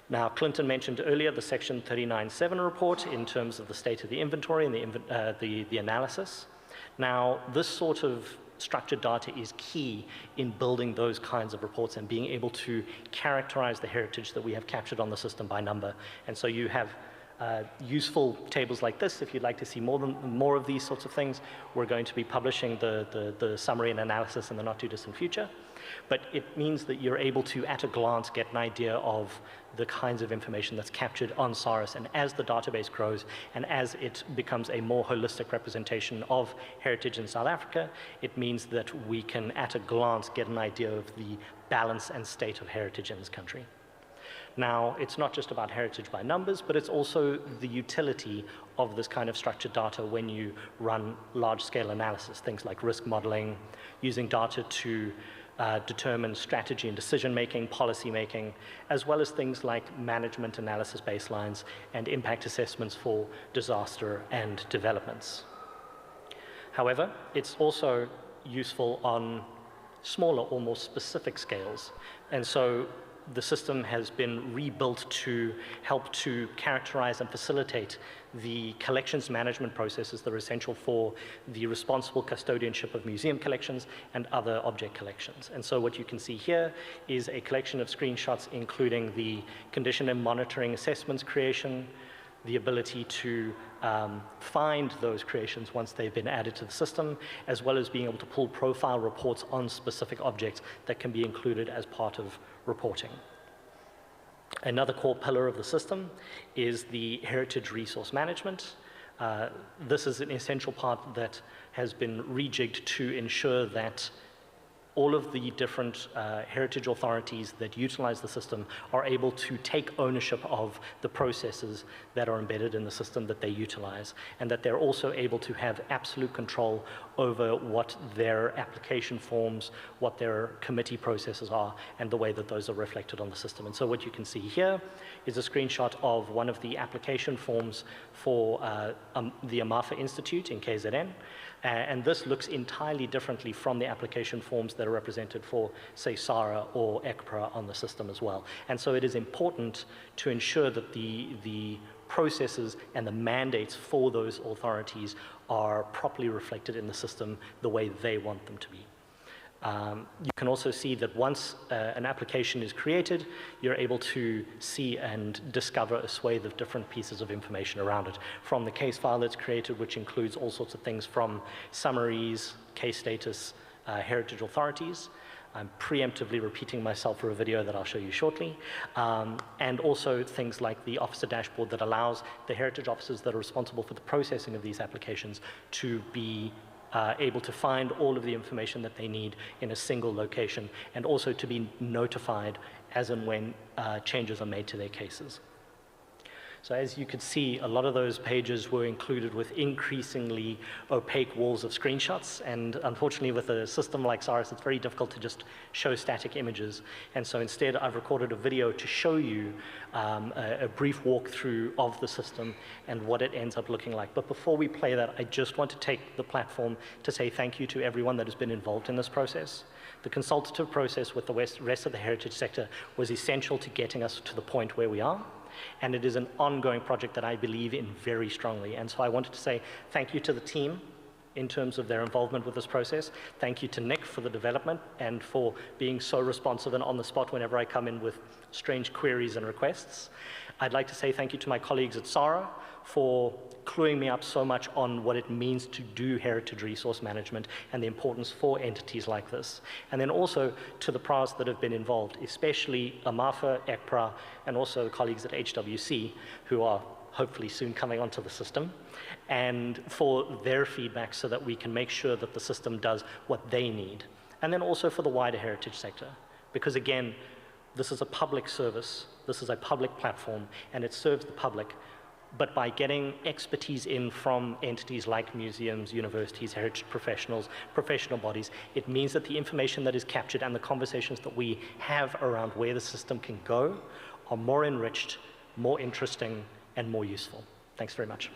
Now, Clinton mentioned earlier the Section 39.7 report in terms of the state of the inventory and the analysis. Now, this sort of structured data is key in building those kinds of reports and being able to characterize the heritage that we have captured on the system by number. And so you have useful tables like this. If you'd like to see more of these sorts of things, we're going to be publishing the summary and analysis in the not too distant future. But it means that you're able to, at a glance, get an idea of the kinds of information that's captured on Sahris. And as the database grows and as it becomes a more holistic representation of heritage in South Africa, it means that we can, at a glance, get an idea of the balance and state of heritage in this country. Now, it's not just about heritage by numbers, but it's also the utility of this kind of structured data when you run large-scale analysis, things like risk modeling, using data to determine strategy and decision-making, policy-making, as well as things like management analysis baselines and impact assessments for disaster and developments. However, it's also useful on smaller or more specific scales. And so the system has been rebuilt to help to characterize and facilitate the collections management processes that are essential for the responsible custodianship of museum collections and other object collections. And so what you can see here is a collection of screenshots including the condition and monitoring assessments creation, the ability to find those creations once they've been added to the system, as well as being able to pull profile reports on specific objects that can be included as part of reporting. Another core pillar of the system is the heritage resource management. This is an essential part that has been rejigged to ensure that all of the different heritage authorities that utilize the system are able to take ownership of the processes that are embedded in the system that they utilize, and that they're also able to have absolute control over what their application forms, what their committee processes are, and the way that those are reflected on the system. And so what you can see here is a screenshot of one of the application forms for the Amafa Institute in KZN. And this looks entirely differently from the application forms that are represented for, say, SARA or ECPRA on the system as well. And so it is important to ensure that the processes and the mandates for those authorities are properly reflected in the system the way they want them to be. You can also see that once an application is created, you're able to see and discover a swathe of different pieces of information around it. From the case file that's created, which includes all sorts of things from summaries, case status, heritage authorities. I'm preemptively repeating myself for a video that I'll show you shortly. And also things like the officer dashboard that allows the heritage officers that are responsible for the processing of these applications to be able to find all of the information that they need in a single location, and also to be notified as and when changes are made to their cases. So as you could see, a lot of those pages were included with increasingly opaque walls of screenshots, and unfortunately with a system like Sahris, it's very difficult to just show static images. And so instead, I've recorded a video to show you a brief walkthrough of the system and what it ends up looking like. But before we play that, I just want to take the platform to say thank you to everyone that has been involved in this process. The consultative process with the rest of the heritage sector was essential to getting us to the point where we are. And it is an ongoing project that I believe in very strongly. And so I wanted to say thank you to the team in terms of their involvement with this process. Thank you to Nick for the development and for being so responsive and on the spot whenever I come in with strange queries and requests. I'd like to say thank you to my colleagues at SARA for cluing me up so much on what it means to do heritage resource management and the importance for entities like this. And then also to the PRAs that have been involved, especially AMAFA, ECPRA, and also the colleagues at HWC, who are hopefully soon coming onto the system, and for their feedback so that we can make sure that the system does what they need. And then also for the wider heritage sector, because again, this is a public service, this is a public platform, and it serves the public. But by getting expertise in from entities like museums, universities, heritage professionals, professional bodies, it means that the information that is captured and the conversations that we have around where the system can go are more enriched, more interesting, and more useful. Thanks very much.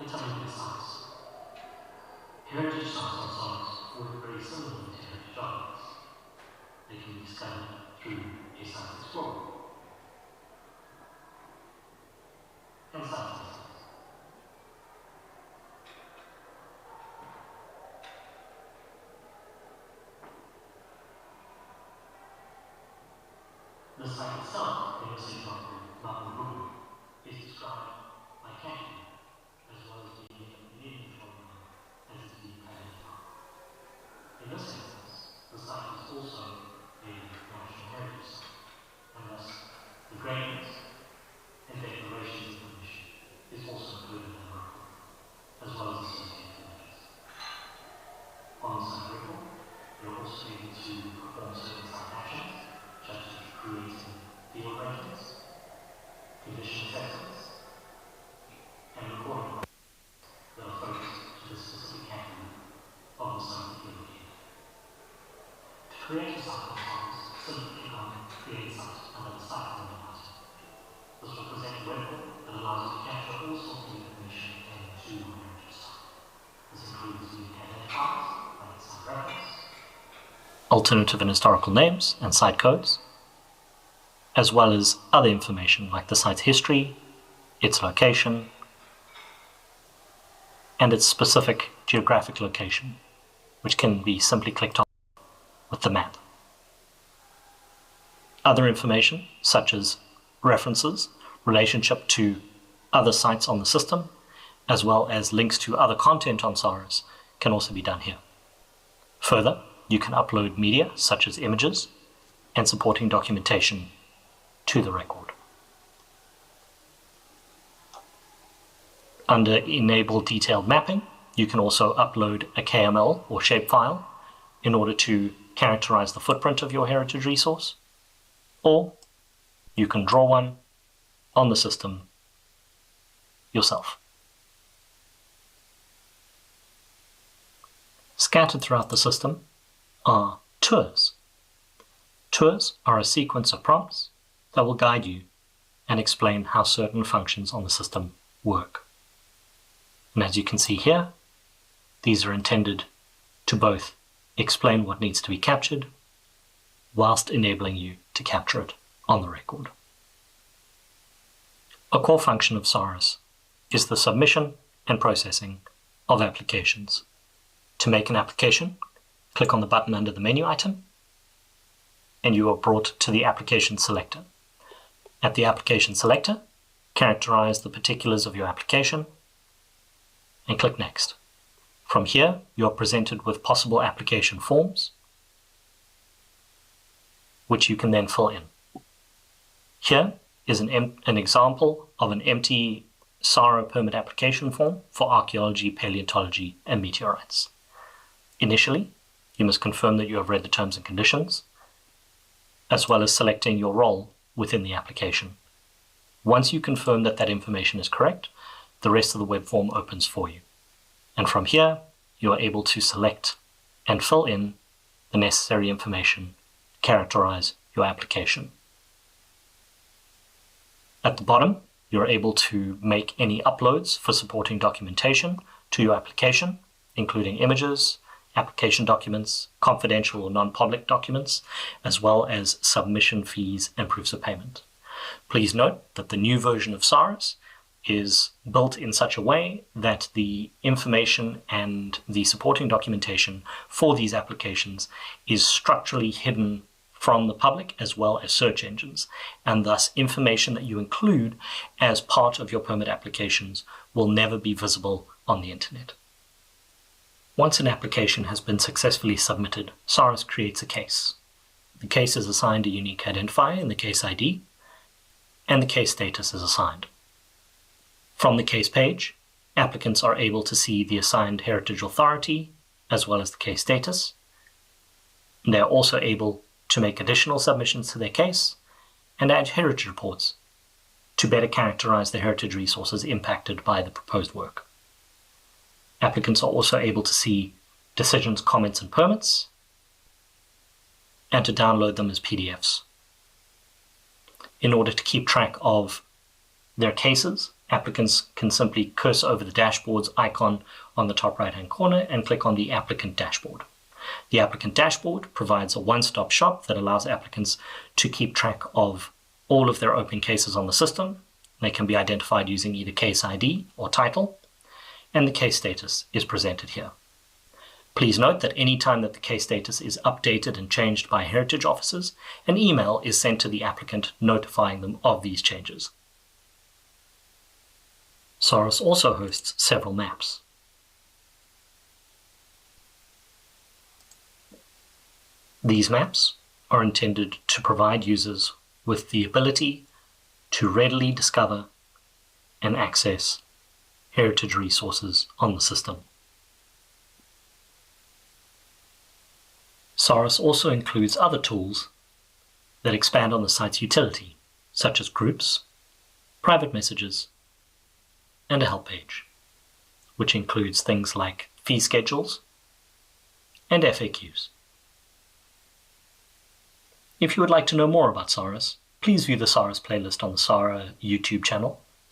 Let's have a look at sites. Heritage sites on sites work very similarly to heritage objects. They can be discovered through a site explorer and site testers. The site itself, in the city of London, is described by category, as well as being immediately from as it's being identified. In this instance, the site is also a national heritage site, and thus the gradients and declarations information is also included in the report, as well as associated images. On the site record, you're also able to perform certain site actions, such as creating field ratings, condition assessments, and recording that are focused to the specific category of the site that you're looking at. To create a site on simply click on Create Site under the Site menu button. This will present a web that allows you to capture all sorts of information pertaining to your heritage site. This includes unique identifiers, like site reference, alternative and historical names and site codes, as well as other information like the site's history, its location, and its specific geographic location, which can be simply clicked on with the map. Other information, such as references, relationship to other sites on the system, as well as links to other content on Sahris, can also be done here. Further, you can upload media, such as images, and supporting documentation to the record. Under Enable Detailed Mapping, you can also upload a KML or shapefile in order to characterize the footprint of your heritage resource, or you can draw one on the system yourself. Scattered throughout the system are tours. Tours are a sequence of prompts that will guide you and explain how certain functions on the system work. And as you can see here, these are intended to both explain what needs to be captured whilst enabling you to capture it on the record. A core function of Sahris is the submission and processing of applications. To make an application, click on the button under the menu item, and you are brought to the application selector. At the application selector, characterize the particulars of your application, and click Next. From here, you are presented with possible application forms, which you can then fill in. Here is an example of an empty SARA permit application form for archaeology, paleontology, and meteorites. Initially, you must confirm that you have read the terms and conditions, as well as selecting your role within the application. Once you confirm that that information is correct, the rest of the web form opens for you. And from here, you are able to select and fill in the necessary information to characterize your application. At the bottom, you're able to make any uploads for supporting documentation to your application, including images, application documents, confidential or non-public documents, as well as submission fees and proofs of payment. Please note that the new version of Sahris is built in such a way that the information and the supporting documentation for these applications is structurally hidden from the public as well as search engines, and thus information that you include as part of your permit applications will never be visible on the internet. Once an application has been successfully submitted, Sahris creates a case. The case is assigned a unique identifier in the case ID, and the case status is assigned. From the case page, applicants are able to see the assigned heritage authority as well as the case status. They are also able to make additional submissions to their case and add heritage reports to better characterize the heritage resources impacted by the proposed work. Applicants are also able to see decisions, comments, and permits, and to download them as PDFs. In order to keep track of their cases, applicants can simply cursor over the dashboard's icon on the top right-hand corner and click on the applicant dashboard. The applicant dashboard provides a one-stop shop that allows applicants to keep track of all of their open cases on the system. They can be identified using either case ID or title, and the case status is presented here. Please note that any time that the case status is updated and changed by heritage officers, an email is sent to the applicant notifying them of these changes. Sahris also hosts several maps. These maps are intended to provide users with the ability to readily discover and access heritage resources on the system. Sahris also includes other tools that expand on the site's utility, such as groups, private messages, and a help page, which includes things like fee schedules and FAQs. If you would like to know more about Sahris, please view the Sahris playlist on the Sahara YouTube channel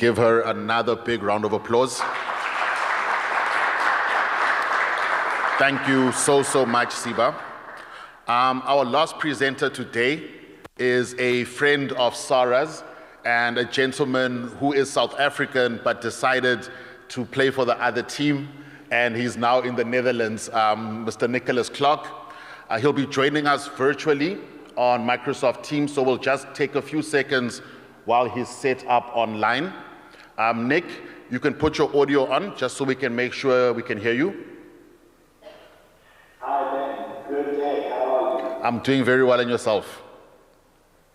Give her another big round of applause. Thank you so much, Siba. Our last presenter today is a friend of Sarah's and a gentleman who is South African but decided to play for the other team, and he's now in the Netherlands, Mr. Nicholas Clark. He'll be joining us virtually on Microsoft Teams, so we'll just take a few seconds while he's set up online. Nick, you can put your audio on just so we can make sure we can hear you. Hi, Ben. Good day. How are you? I'm doing very well, and yourself?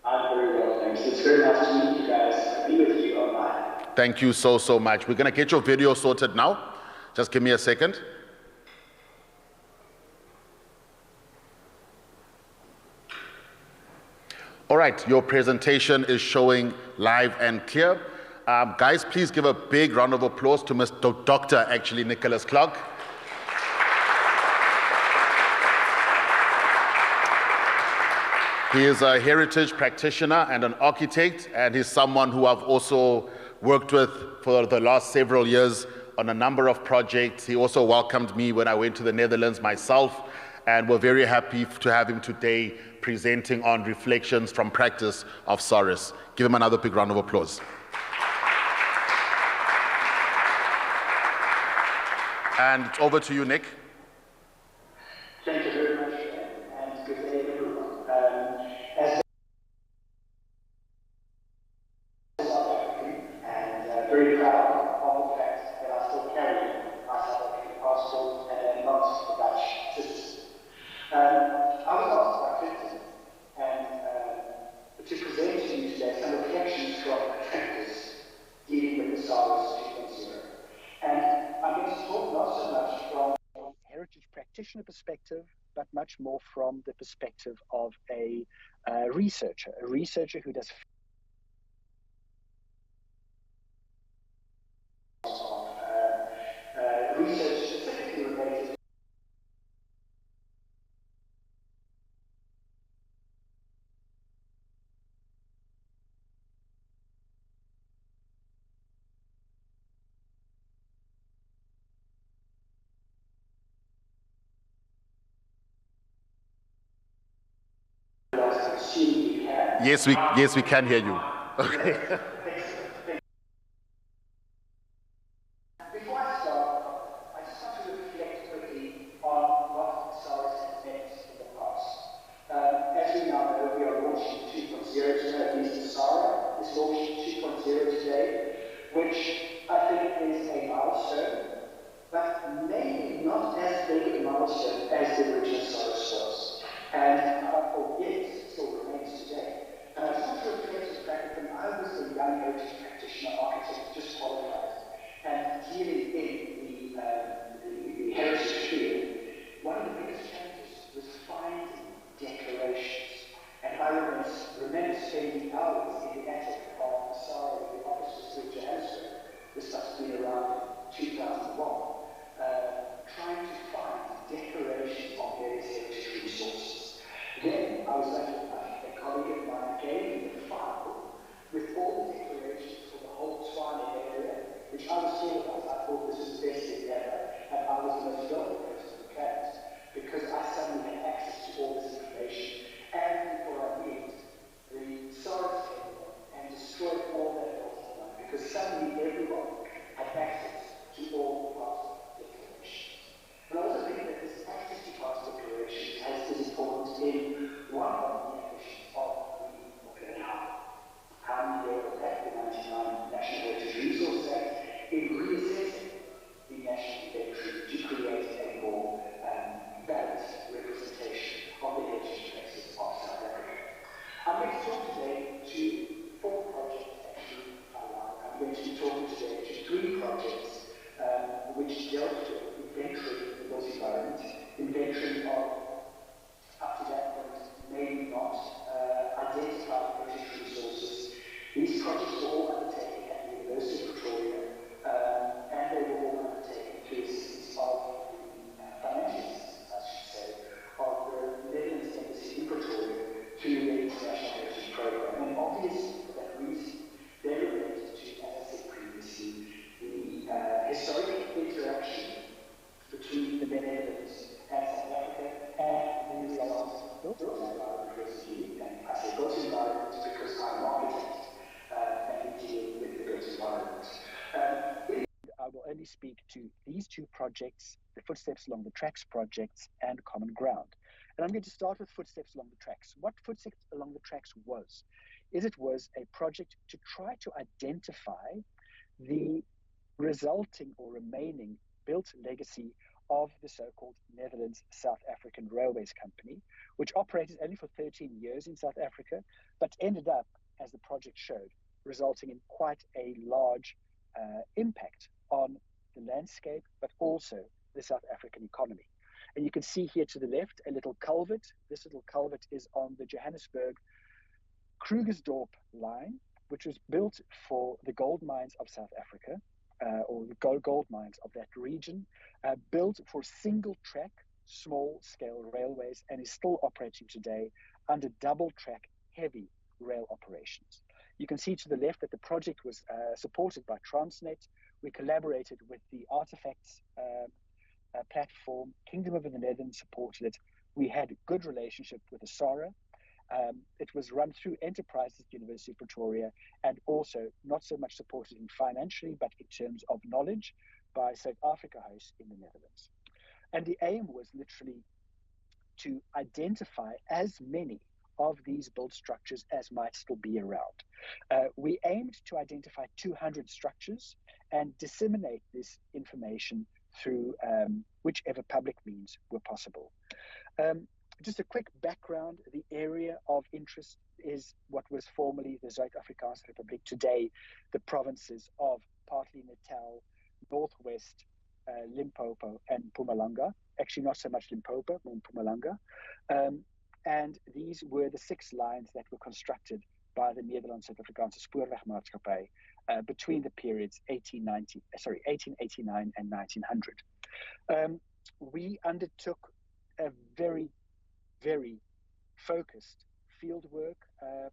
I'm very well, thanks. It's very nice to meet you guys. Be with you online. Thank you so much. We're going to get your video sorted now. Just give me a second. All right, your presentation is showing live and clear. Guys, please give a big round of applause to Dr. Nicholas Clark. He is a heritage practitioner and an architect, and he's someone who I've also worked with for the last several years on a number of projects. He also welcomed me when I went to the Netherlands myself, and we're very happy to have him today presenting on reflections from practice of Sahris. Give him another big round of applause. And it's over to you, Nick. Thank you very much, and good day, everyone. As South African, and very proud of the fact that I still carry my South African passport and am not a Dutch citizen. I was asked by Clinton to present to you today some reflections from practice dealing with the Sahris 2.0. And I'm going to talk not so much from a heritage practitioner perspective, but much more from the perspective of a researcher who does research specifically related Yes, we can hear you. Okay. Before I start, I just want to reflect quickly on what Sahris has meant in the past. As we now know, we are launching 2.0 today, at least Sahra is launching 2.0 today, which I think is a milestone, but maybe not as big a milestone as the original Sahris was. And or yet still remains today. And I just want to reflect the fact that when I was a young heritage practitioner, architect, just qualified, and dealing in the heritage field, one of the biggest challenges was finding declarations. And I remember spending hours in the attic of the Sahra, the offices in Johannesburg. This must have been around 2001, trying to find declarations on various heritage resources. Then I was lucky enough, a colleague of mine gave me a file with all the declarations for the whole Tshwane area, which I was sure about. I thought this was the best thing ever, and I was the most relevant person on the planet because I suddenly had access to all this information. And before I knew it, the Sahris came along and destroyed all that else because suddenly everyone had access to all the past declarations. But I also think that this access to past declarations is important in one of the ambitions of the how we go back to the 1999 National Heritage Resource Act in reassessing the national inventory to create a more balanced representation of the heritage places of South Africa. I'm going to talk today to 4 projects, actually. I'm going to be talking today to 3 projects which dealt with inventory in the built environment, inventory of, up to that point, maybe not identified heritage resources. These projects were all undertaken at the University of Pretoria, and they were all undertaken through assistance of the financial assistance, I should say, of the Netherlands Embassy in Pretoria through the International Heritage Program. And obviously, for that reason, they related to, as I said previously, speak to these two projects, the Footsteps Along the Tracks projects and Common Ground. And I'm going to start with Footsteps Along the Tracks. What Footsteps Along the Tracks was, is it was a project to try to identify the resulting or remaining built legacy of the so-called Netherlands-South African Railways Company, which operated only for 13 years in South Africa, but ended up, as the project showed, resulting in quite a large impact on the landscape, but also the South African economy. And you can see here to the left a little culvert. This little culvert is on the Johannesburg-Krugersdorp line, which was built for the gold mines of South Africa, or the gold mines of that region, built for single track, small scale railways, and is still operating today under double track heavy rail operations. You can see to the left that the project was supported by Transnet. We collaborated with the Artifacts platform. Kingdom of the Netherlands supported it. We had a good relationship with the SARA. It was run through enterprises at the University of Pretoria, and also not so much supported in financially, but in terms of knowledge by South Africa House in the Netherlands. And the aim was literally to identify as many of these built structures as might still be around. We aimed to identify 200 structures and disseminate this information through whichever public means were possible. Just a quick background, the area of interest is what was formerly the Zuid-Afrikaanse Republiek, today the provinces of partly Natal, Northwest, Limpopo and Mpumalanga. Actually not so much Limpopo, more Mpumalanga. And these were the 6 lines that were constructed by the Nederlands-Suid-Afrikaanse Spoorwegmaatskappy between the periods 1889 and 1900. We undertook a very, very focused fieldwork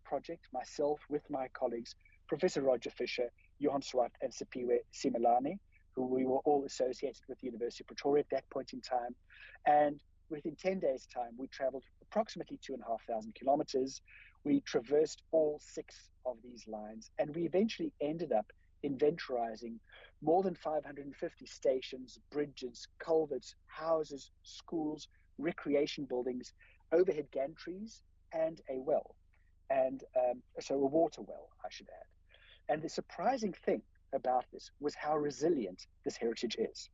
project, myself with my colleagues, Professor Roger Fisher, Johan Swart, and Sipiwe Simelane, who we were all associated with the University of Pretoria at that point in time. And within 10 days' time, we traveled approximately 2,500 kilometers. We traversed all 6 of these lines, and we eventually ended up inventorizing more than 550 stations, bridges, culverts, houses, schools, recreation buildings, overhead gantries, and a well. And so a water well, I should add. And the surprising thing about this was how resilient this heritage is.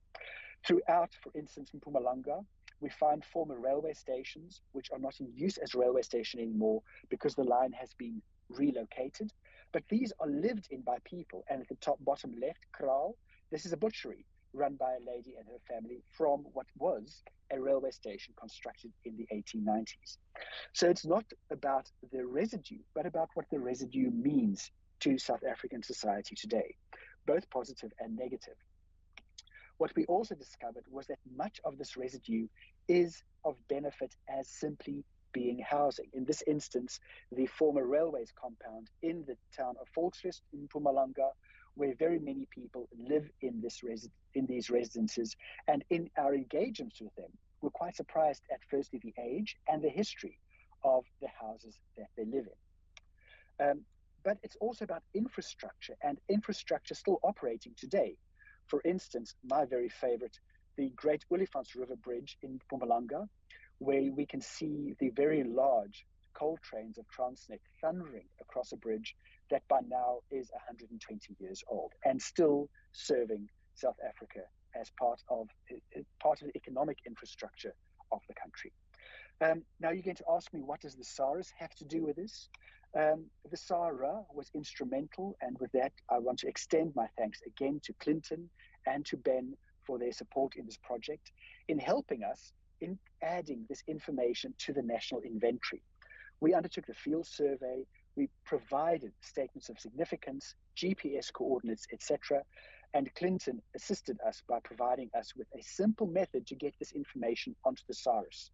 Throughout, for instance, in Mpumalanga, we find former railway stations which are not in use as railway station anymore because the line has been relocated. But these are lived in by people. And at the bottom left, Kraal, this is a butchery run by a lady and her family from what was a railway station constructed in the 1890s. So it's not about the residue, but about what the residue means to South African society today, both positive and negative. What we also discovered was that much of this residue is of benefit as simply being housing. In this instance, the former railways compound in the town of Volksrust in Mpumalanga, where very many people live in these residences, and in our engagements with them, we're quite surprised at firstly the age and the history of the houses that they live in. But it's also about infrastructure, and infrastructure still operating today. For instance, my very favorite, the Great Olifants River Bridge in Mpumalanga, where we can see the very large coal trains of Transnet thundering across a bridge that by now is 120 years old and still serving South Africa as part of the economic infrastructure of the country. Now you're going to ask me, what does the Sahris have to do with this? The SARA was instrumental, and with that, I want to extend my thanks again to Clinton and to Ben for their support in this project, in helping us in adding this information to the national inventory. We undertook the field survey, we provided statements of significance, GPS coordinates, etc., and Clinton assisted us by providing us with a simple method to get this information onto the Sahris,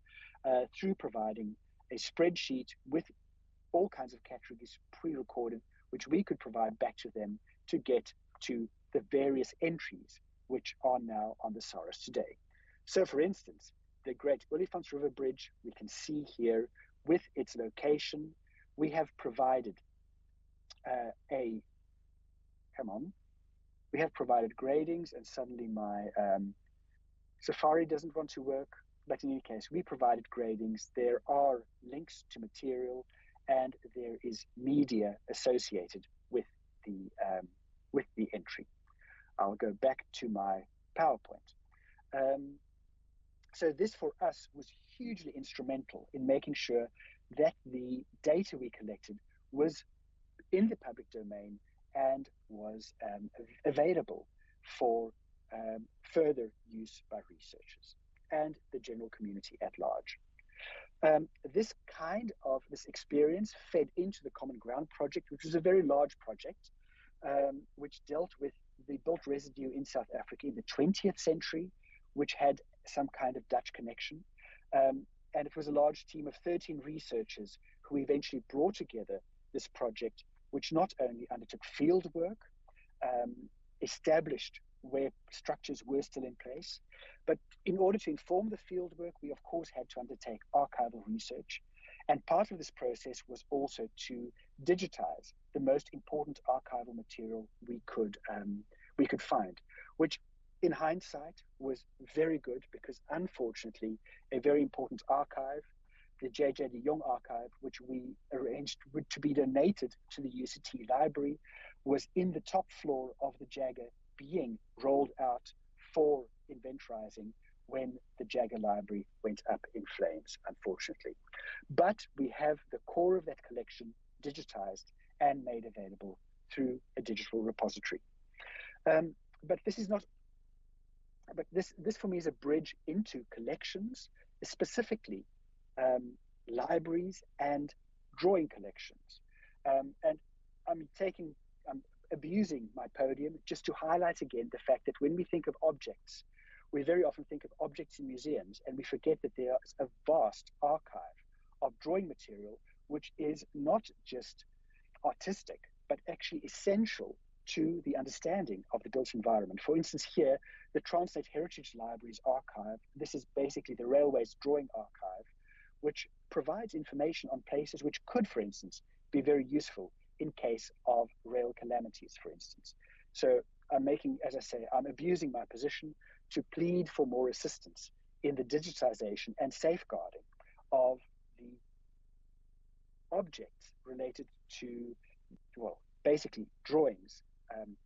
through providing a spreadsheet with all kinds of categories pre-recorded, which we could provide back to them to get to the various entries which are now on the Sahris today. So for instance, the Great Olifants River Bridge, we can see here with its location, we have provided we have provided gradings, and suddenly my Safari doesn't want to work. But in any case, we provided gradings. There are links to material, and there is media associated with the entry. I'll go back to my PowerPoint. So this for us was hugely instrumental in making sure that the data we collected was in the public domain and was available for further use by researchers and the general community at large. This experience fed into the Common Ground project, which was a very large project, which dealt with the built residue in South Africa in the 20th century, which had some kind of Dutch connection. And it was a large team of 13 researchers who eventually brought together this project, which not only undertook field work, established where structures were still in place, but in order to inform the field work, we of course had to undertake archival research. And part of this process was also to digitize the most important archival material we could find, which in hindsight was very good, because unfortunately a very important archive, the J.J. de Jong archive, which we arranged to be donated to the UCT library, was in the top floor of the Jagger being rolled out for inventorizing when the Jagger library went up in flames, unfortunately. But we have the core of that collection digitized and made available through a digital repository. But this for me is a bridge into collections, specifically libraries and drawing collections. And I'm abusing my podium just to highlight again the fact that when we think of objects, we very often think of objects in museums, and we forget that there is a vast archive of drawing material, which is not just artistic, but actually essential to the understanding of the built environment. For instance, here, the Transnet Heritage Library's archive, this is basically the railway's drawing archive, which provides information on places which could, for instance, be very useful in case of rail calamities, for instance. So I'm abusing my position to plead for more assistance in the digitization and safeguarding of the objects related to, well, basically drawings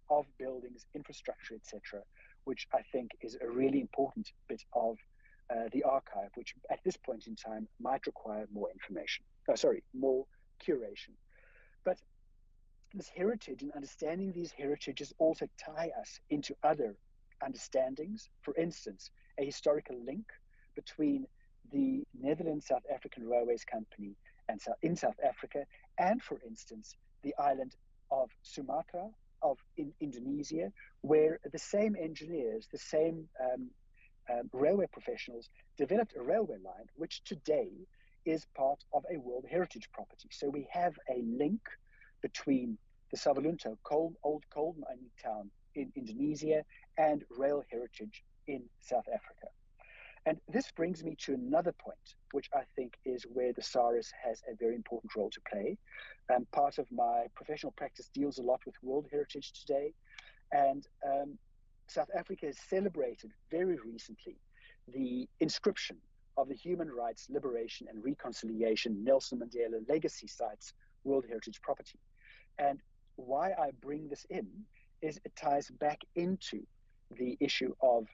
of buildings, infrastructure, etc., which I think is a really important bit of the archive, which at this point in time might require more more curation. But this heritage and understanding these heritages also tie us into other understandings. For instance, a historical link between the Netherlands South African Railways Company and in South Africa, and for instance, the island of Sumatra in Indonesia, where the same engineers, the same railway professionals developed a railway line, which today is part of a World Heritage property. So we have a link between the Savolunto old coal mining town in Indonesia and rail heritage in South Africa. And this brings me to another point, which I think is where the Sahris has a very important role to play. Part of my professional practice deals a lot with World Heritage today. And South Africa has celebrated very recently the inscription of the Human Rights, Liberation and Reconciliation Nelson Mandela Legacy Sites World Heritage Property. And why I bring this in is it ties back into the issue of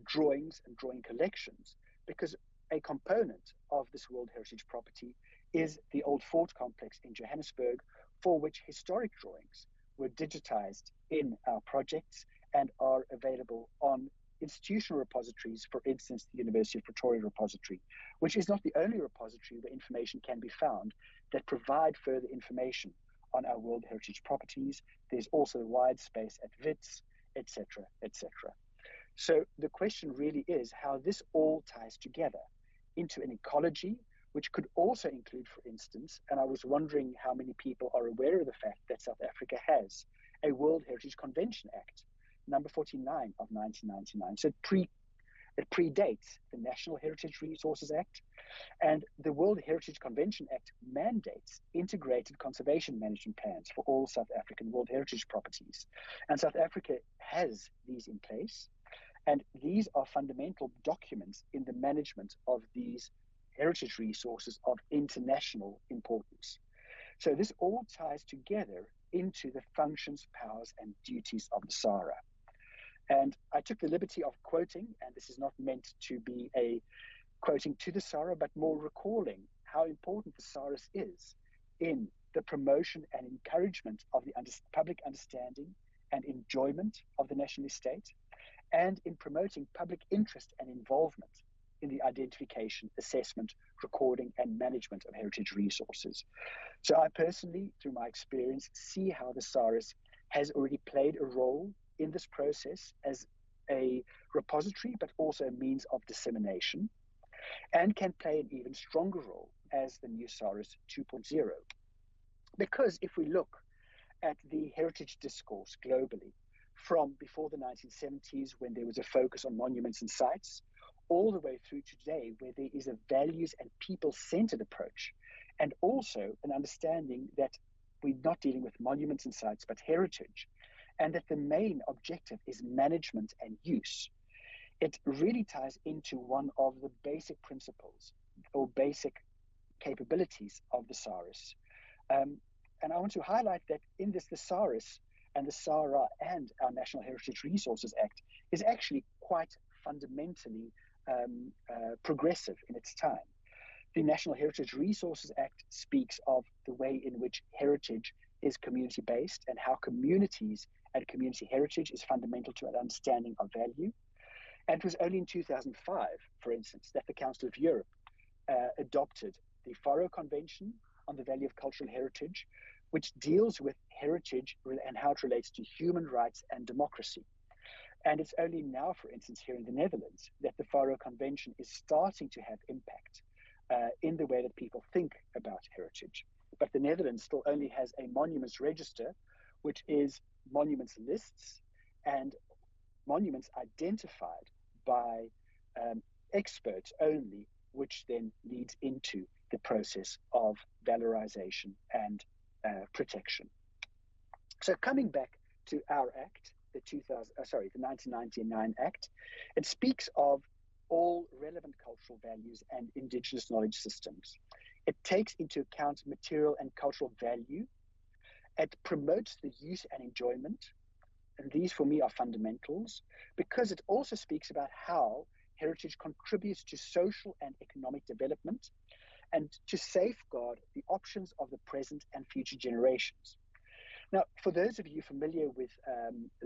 drawings and drawing collections, because a component of this World Heritage property is the old fort complex in Johannesburg, for which historic drawings were digitized in our projects and are available on institutional repositories, for instance, the University of Pretoria repository, which is not the only repository where information can be found that provide further information on our World Heritage properties. There's also wide space at WITS, etc., etc. So the question really is how this all ties together into an ecology, which could also include, for instance, and I was wondering how many people are aware of the fact that South Africa has a World Heritage Convention Act, number 49 of 1999. So It predates the National Heritage Resources Act, and the World Heritage Convention Act mandates integrated conservation management plans for all South African World Heritage properties. And South Africa has these in place, and these are fundamental documents in the management of these heritage resources of international importance. So this all ties together into the functions, powers, and duties of the SARA. And I took the liberty of quoting, and this is not meant to be a quoting to the SARA, but more recalling how important the SARAS is in the promotion and encouragement of the public understanding and enjoyment of the national estate, and in promoting public interest and involvement in the identification, assessment, recording, and management of heritage resources. So I personally, through my experience, see how the SARAS has already played a role in this process as a repository, but also a means of dissemination, and can play an even stronger role as the new Sahris 2.0. Because if we look at the heritage discourse globally, from before the 1970s, when there was a focus on monuments and sites, all the way through to today, where there is a values and people-centered approach, and also an understanding that we're not dealing with monuments and sites, but heritage, and that the main objective is management and use. It really ties into one of the basic principles or basic capabilities of the SARAS. And I want to highlight that in this, the SARAS and the SARA and our National Heritage Resources Act is actually quite fundamentally progressive in its time. The National Heritage Resources Act speaks of the way in which heritage is community-based and how communities and community heritage is fundamental to an understanding of value. And it was only in 2005, for instance, that the Council of Europe adopted the Faro Convention on the Value of Cultural Heritage, which deals with heritage and how it relates to human rights and democracy. And it's only now, for instance, here in the Netherlands, that the Faro Convention is starting to have impact in the way that people think about heritage. But the Netherlands still only has a monuments register, which is monuments lists and monuments identified by experts only, which then leads into the process of valorization and protection. So coming back to our act, the 1999 Act, it speaks of all relevant cultural values and indigenous knowledge systems. It takes into account material and cultural value. It promotes the use and enjoyment. And these, for me, are fundamentals, because it also speaks about how heritage contributes to social and economic development and to safeguard the options of the present and future generations. Now, for those of you familiar with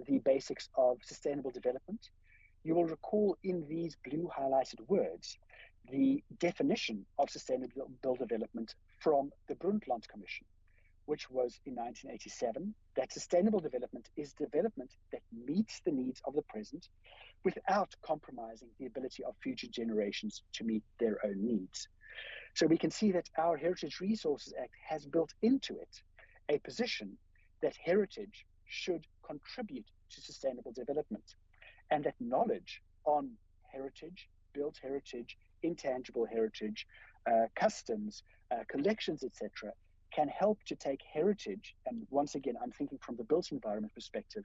the basics of sustainable development, you will recall in these blue highlighted words the definition of sustainable development from the Brundtland Commission, which was in 1987, that sustainable development is development that meets the needs of the present without compromising the ability of future generations to meet their own needs. So we can see that our Heritage Resources Act has built into it a position that heritage should contribute to sustainable development, and that knowledge on heritage, built heritage, intangible heritage, customs, collections, etc., can help to take heritage, and once again, I'm thinking from the built environment perspective,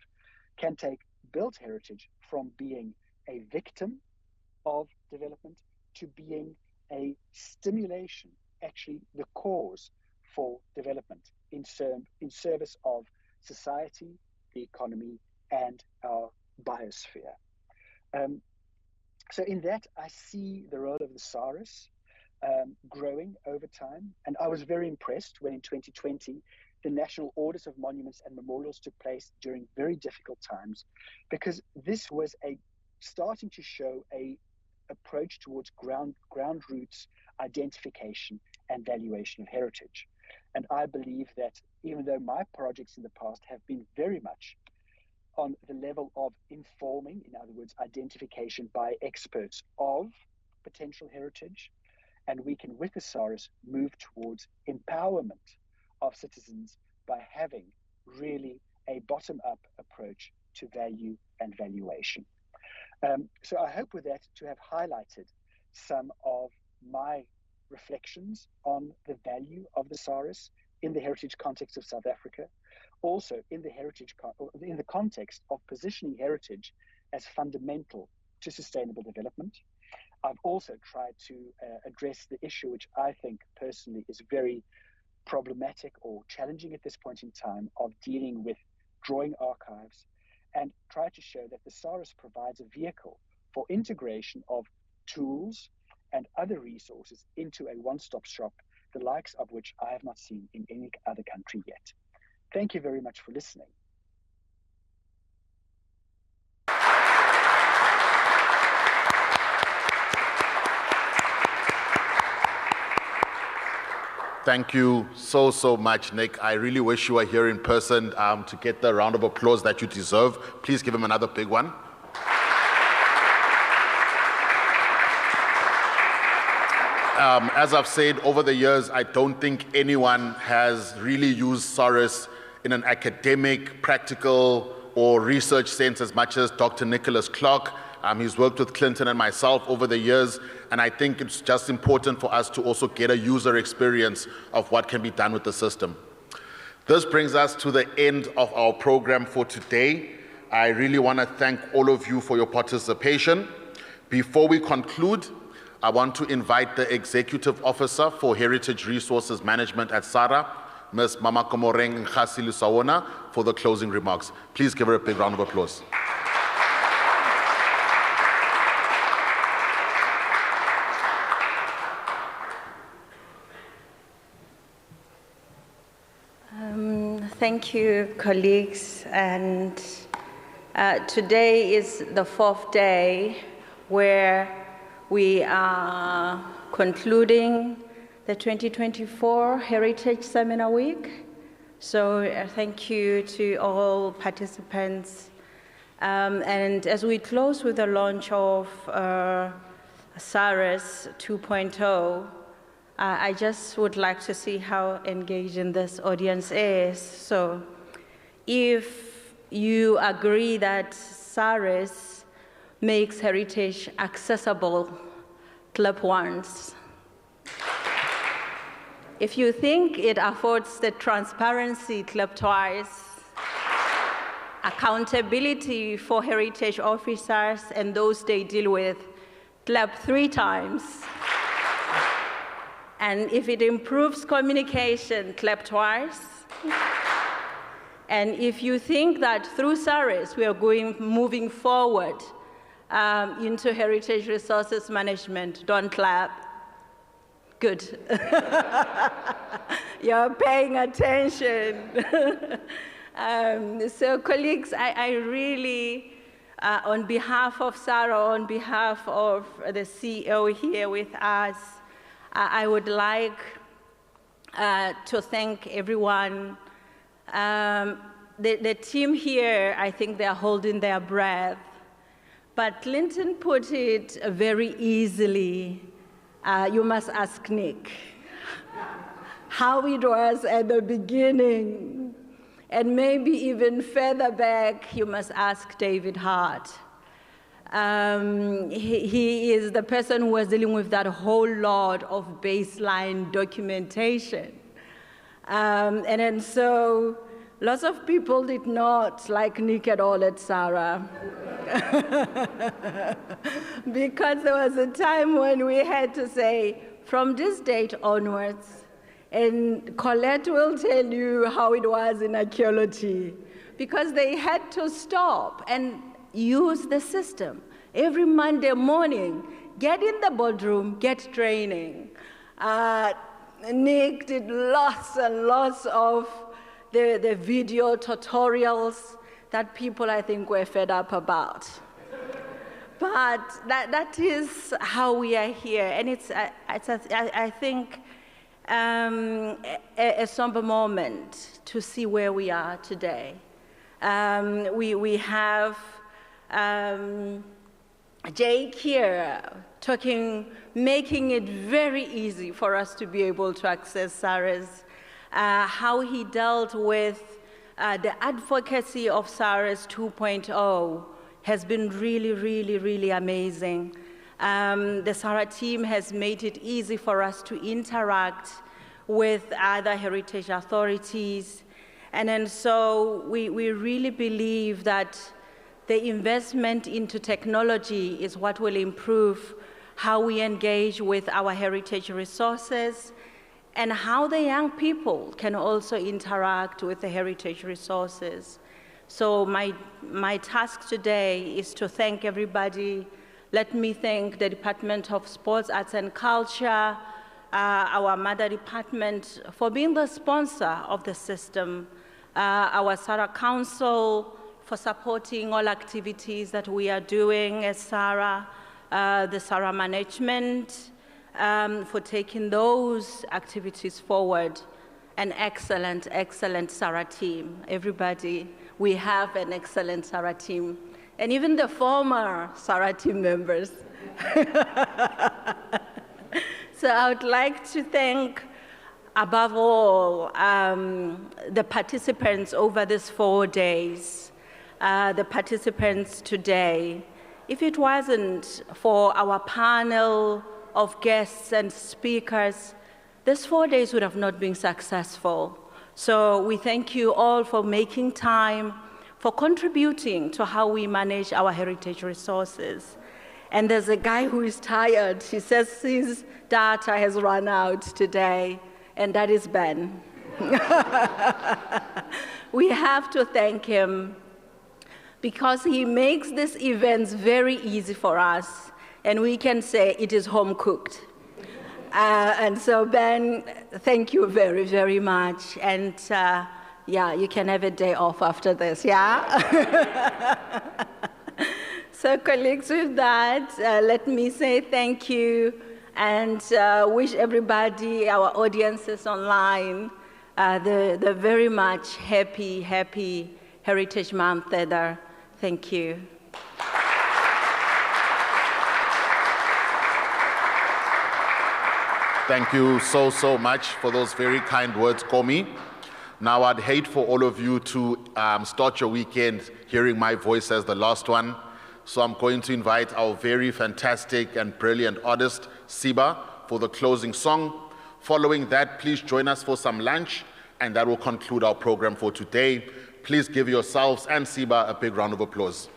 can take built heritage from being a victim of development to being a stimulation, actually the cause for development in service of society, the economy, and our biosphere. So in that, I see the role of the SARAS growing over time. And I was very impressed when in 2020, the National Audit of Monuments and Memorials took place during very difficult times, because this was starting to show a approach towards ground roots identification and valuation of heritage. And I believe that even though my projects in the past have been very much on the level of informing, in other words, identification by experts of potential heritage, and we can, with the SARAS, move towards empowerment of citizens by having really a bottom-up approach to value and valuation. So I hope with that to have highlighted some of my reflections on the value of the Sahris in the heritage context of South Africa, also in the context of positioning heritage as fundamental to sustainable development. I've also tried to address the issue, which I think personally is very problematic or challenging at this point in time, of dealing with drawing archives, and try to show that the Sahris provides a vehicle for integration of tools and other resources into a one-stop shop, the likes of which I have not seen in any other country yet. Thank you very much for listening. Thank you so much, Nick. I really wish you were here in person to get the round of applause that you deserve. Please give him another big one. As I've said over the years, I don't think anyone has really used Sahris in an academic, practical, or research sense as much as Dr. Nicholas Clark. He's worked with Clinton and myself over the years, and I think it's just important for us to also get a user experience of what can be done with the system. This brings us to the end of our program for today. I really want to thank all of you for your participation. Before we conclude, I want to invite the Executive Officer for Heritage Resources Management at SARA, Ms. Mamakomoreng Nkasi-Lusawona, for the closing remarks. Please give her a big round of applause. Thank you, colleagues. And today is the 4th day where we are concluding the 2024 Heritage Seminar Week. So thank you to all participants. And as we close with the launch of Sahris 2.0, I just would like to see how engaging this audience is. So if you agree that Sahris makes heritage accessible, clap once. If you think it affords the transparency, clap twice. Accountability for heritage officers and those they deal with, clap 3 times. And if it improves communication, clap twice. And if you think that through Sahris we are moving forward into heritage resources management, don't clap. Good. You're paying attention. So colleagues, I really, on behalf of SARA, on behalf of the CEO here with us, I would like to thank everyone. The team here, I think they're holding their breath. But Clinton put it very easily. You must ask Nick how it was at the beginning. And maybe even further back, you must ask David Hart. He is the person who was dealing with that whole lot of baseline documentation. And so lots of people did not like Nick at all at SARA. Because there was a time when we had to say, from this date onwards, and Colette will tell you how it was in archaeology, because they had to stop and use the system. Every Monday morning, get in the boardroom, get training. Nick did lots and lots of the video tutorials that people, I think, were fed up about. But that is how we are here. And I think, a somber moment to see where we are today. We have Jake here making it very easy for us to be able to access Sahris, how he dealt with the advocacy of Sahris 2.0 has been really, really, really amazing. The SARA team has made it easy for us to interact with other heritage authorities. And then so we really believe that the investment into technology is what will improve how we engage with our heritage resources and how the young people can also interact with the heritage resources. So my task today is to thank everybody. Let me thank the Department of Sports, Arts and Culture, our mother department for being the sponsor of the system, our SARA Council for supporting all activities that we are doing as SARA, the SARA management for taking those activities forward. An excellent, excellent SARA team. Everybody, we have an excellent SARA team. And even the former SARA team members. So I would like to thank, above all, the participants over these 4 days, the participants today. If it wasn't for our panel of guests and speakers, these 4 days would have not been successful. So we thank you all for making time, for contributing to how we manage our heritage resources. And there's a guy who is tired. He says his data has run out today, and that is Ben. We have to thank him because he makes these events very easy for us, and we can say it is home cooked. And so Ben, thank you very, very much. And yeah, you can have a day off after this, yeah? So colleagues, with that, let me say thank you and wish everybody, our audiences online, the very much happy, happy Heritage Month there. Thank you. Thank you so much for those very kind words, Komi. Now, I'd hate for all of you to start your weekend hearing my voice as the last one. So I'm going to invite our very fantastic and brilliant artist, Siba, for the closing song. Following that, please join us for some lunch, and that will conclude our program for today. Please give yourselves and Siba a big round of applause.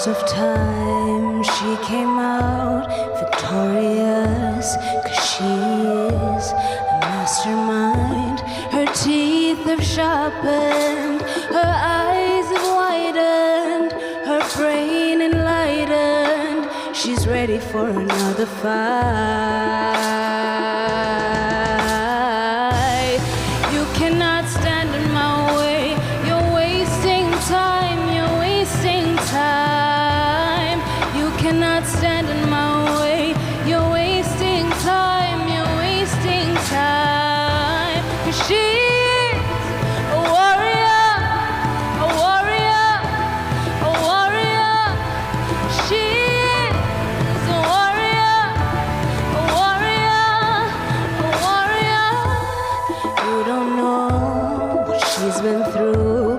Of time, she came out victorious, 'cause she is a mastermind. Her teeth have sharpened, her eyes have widened, her brain enlightened. She's ready for another fight. You cannot stand in my way, you're wasting time, you're wasting time. Cannot stand in my way, you're wasting time, you're wasting time. 'Cause she is a warrior, a warrior, a warrior. She is a warrior, a warrior, a warrior. You don't know what she's been through,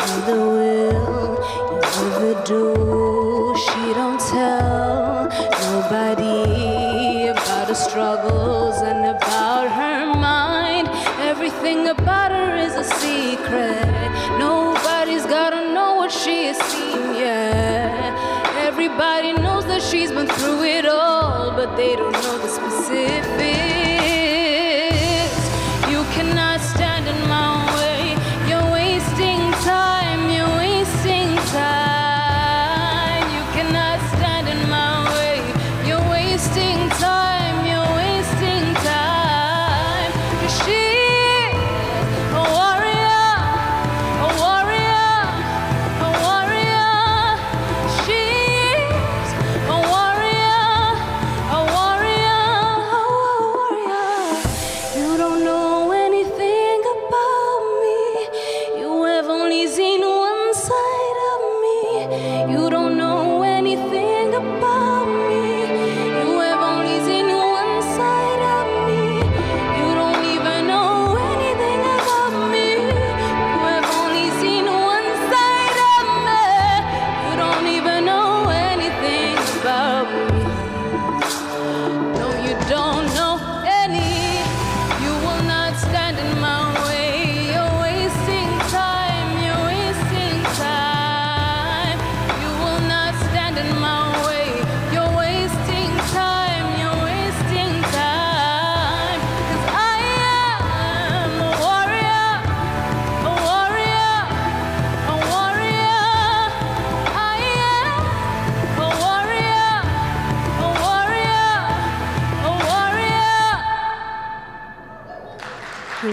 and neither will you ever do. She don't tell nobody about her struggles and about her mind. Everything about her is a secret. Nobody's gotta know what she has seen yet. Everybody knows that she's been through it all, but they don't know the specifics. You cannot stand in my way, you're wasting time, you're wasting time. Time, you're wasting time. 'Cause she is a warrior, a warrior, a warrior. She is a warrior, a warrior, a warrior.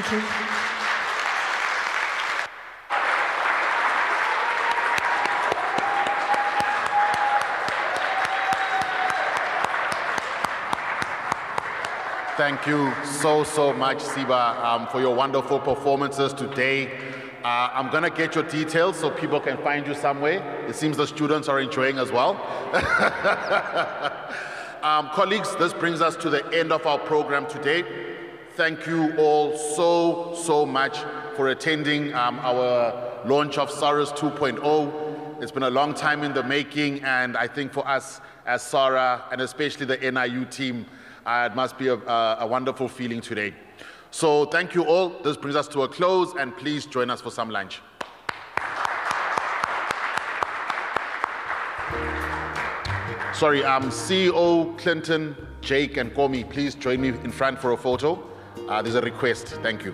Thank you. Thank you so much, Siba, for your wonderful performances today. I'm going to get your details so people can find you somewhere. It seems the students are enjoying as well. Colleagues, this brings us to the end of our program today. Thank you all so much for attending our launch of Sahris 2.0. It's been a long time in the making, and I think for us as SARA, and especially the NIU team, it must be a wonderful feeling today. So thank you all. This brings us to a close, and please join us for some lunch. Sorry, CEO, Clinton, Jake, and Komi, please join me in front for a photo. There's a request. Thank you.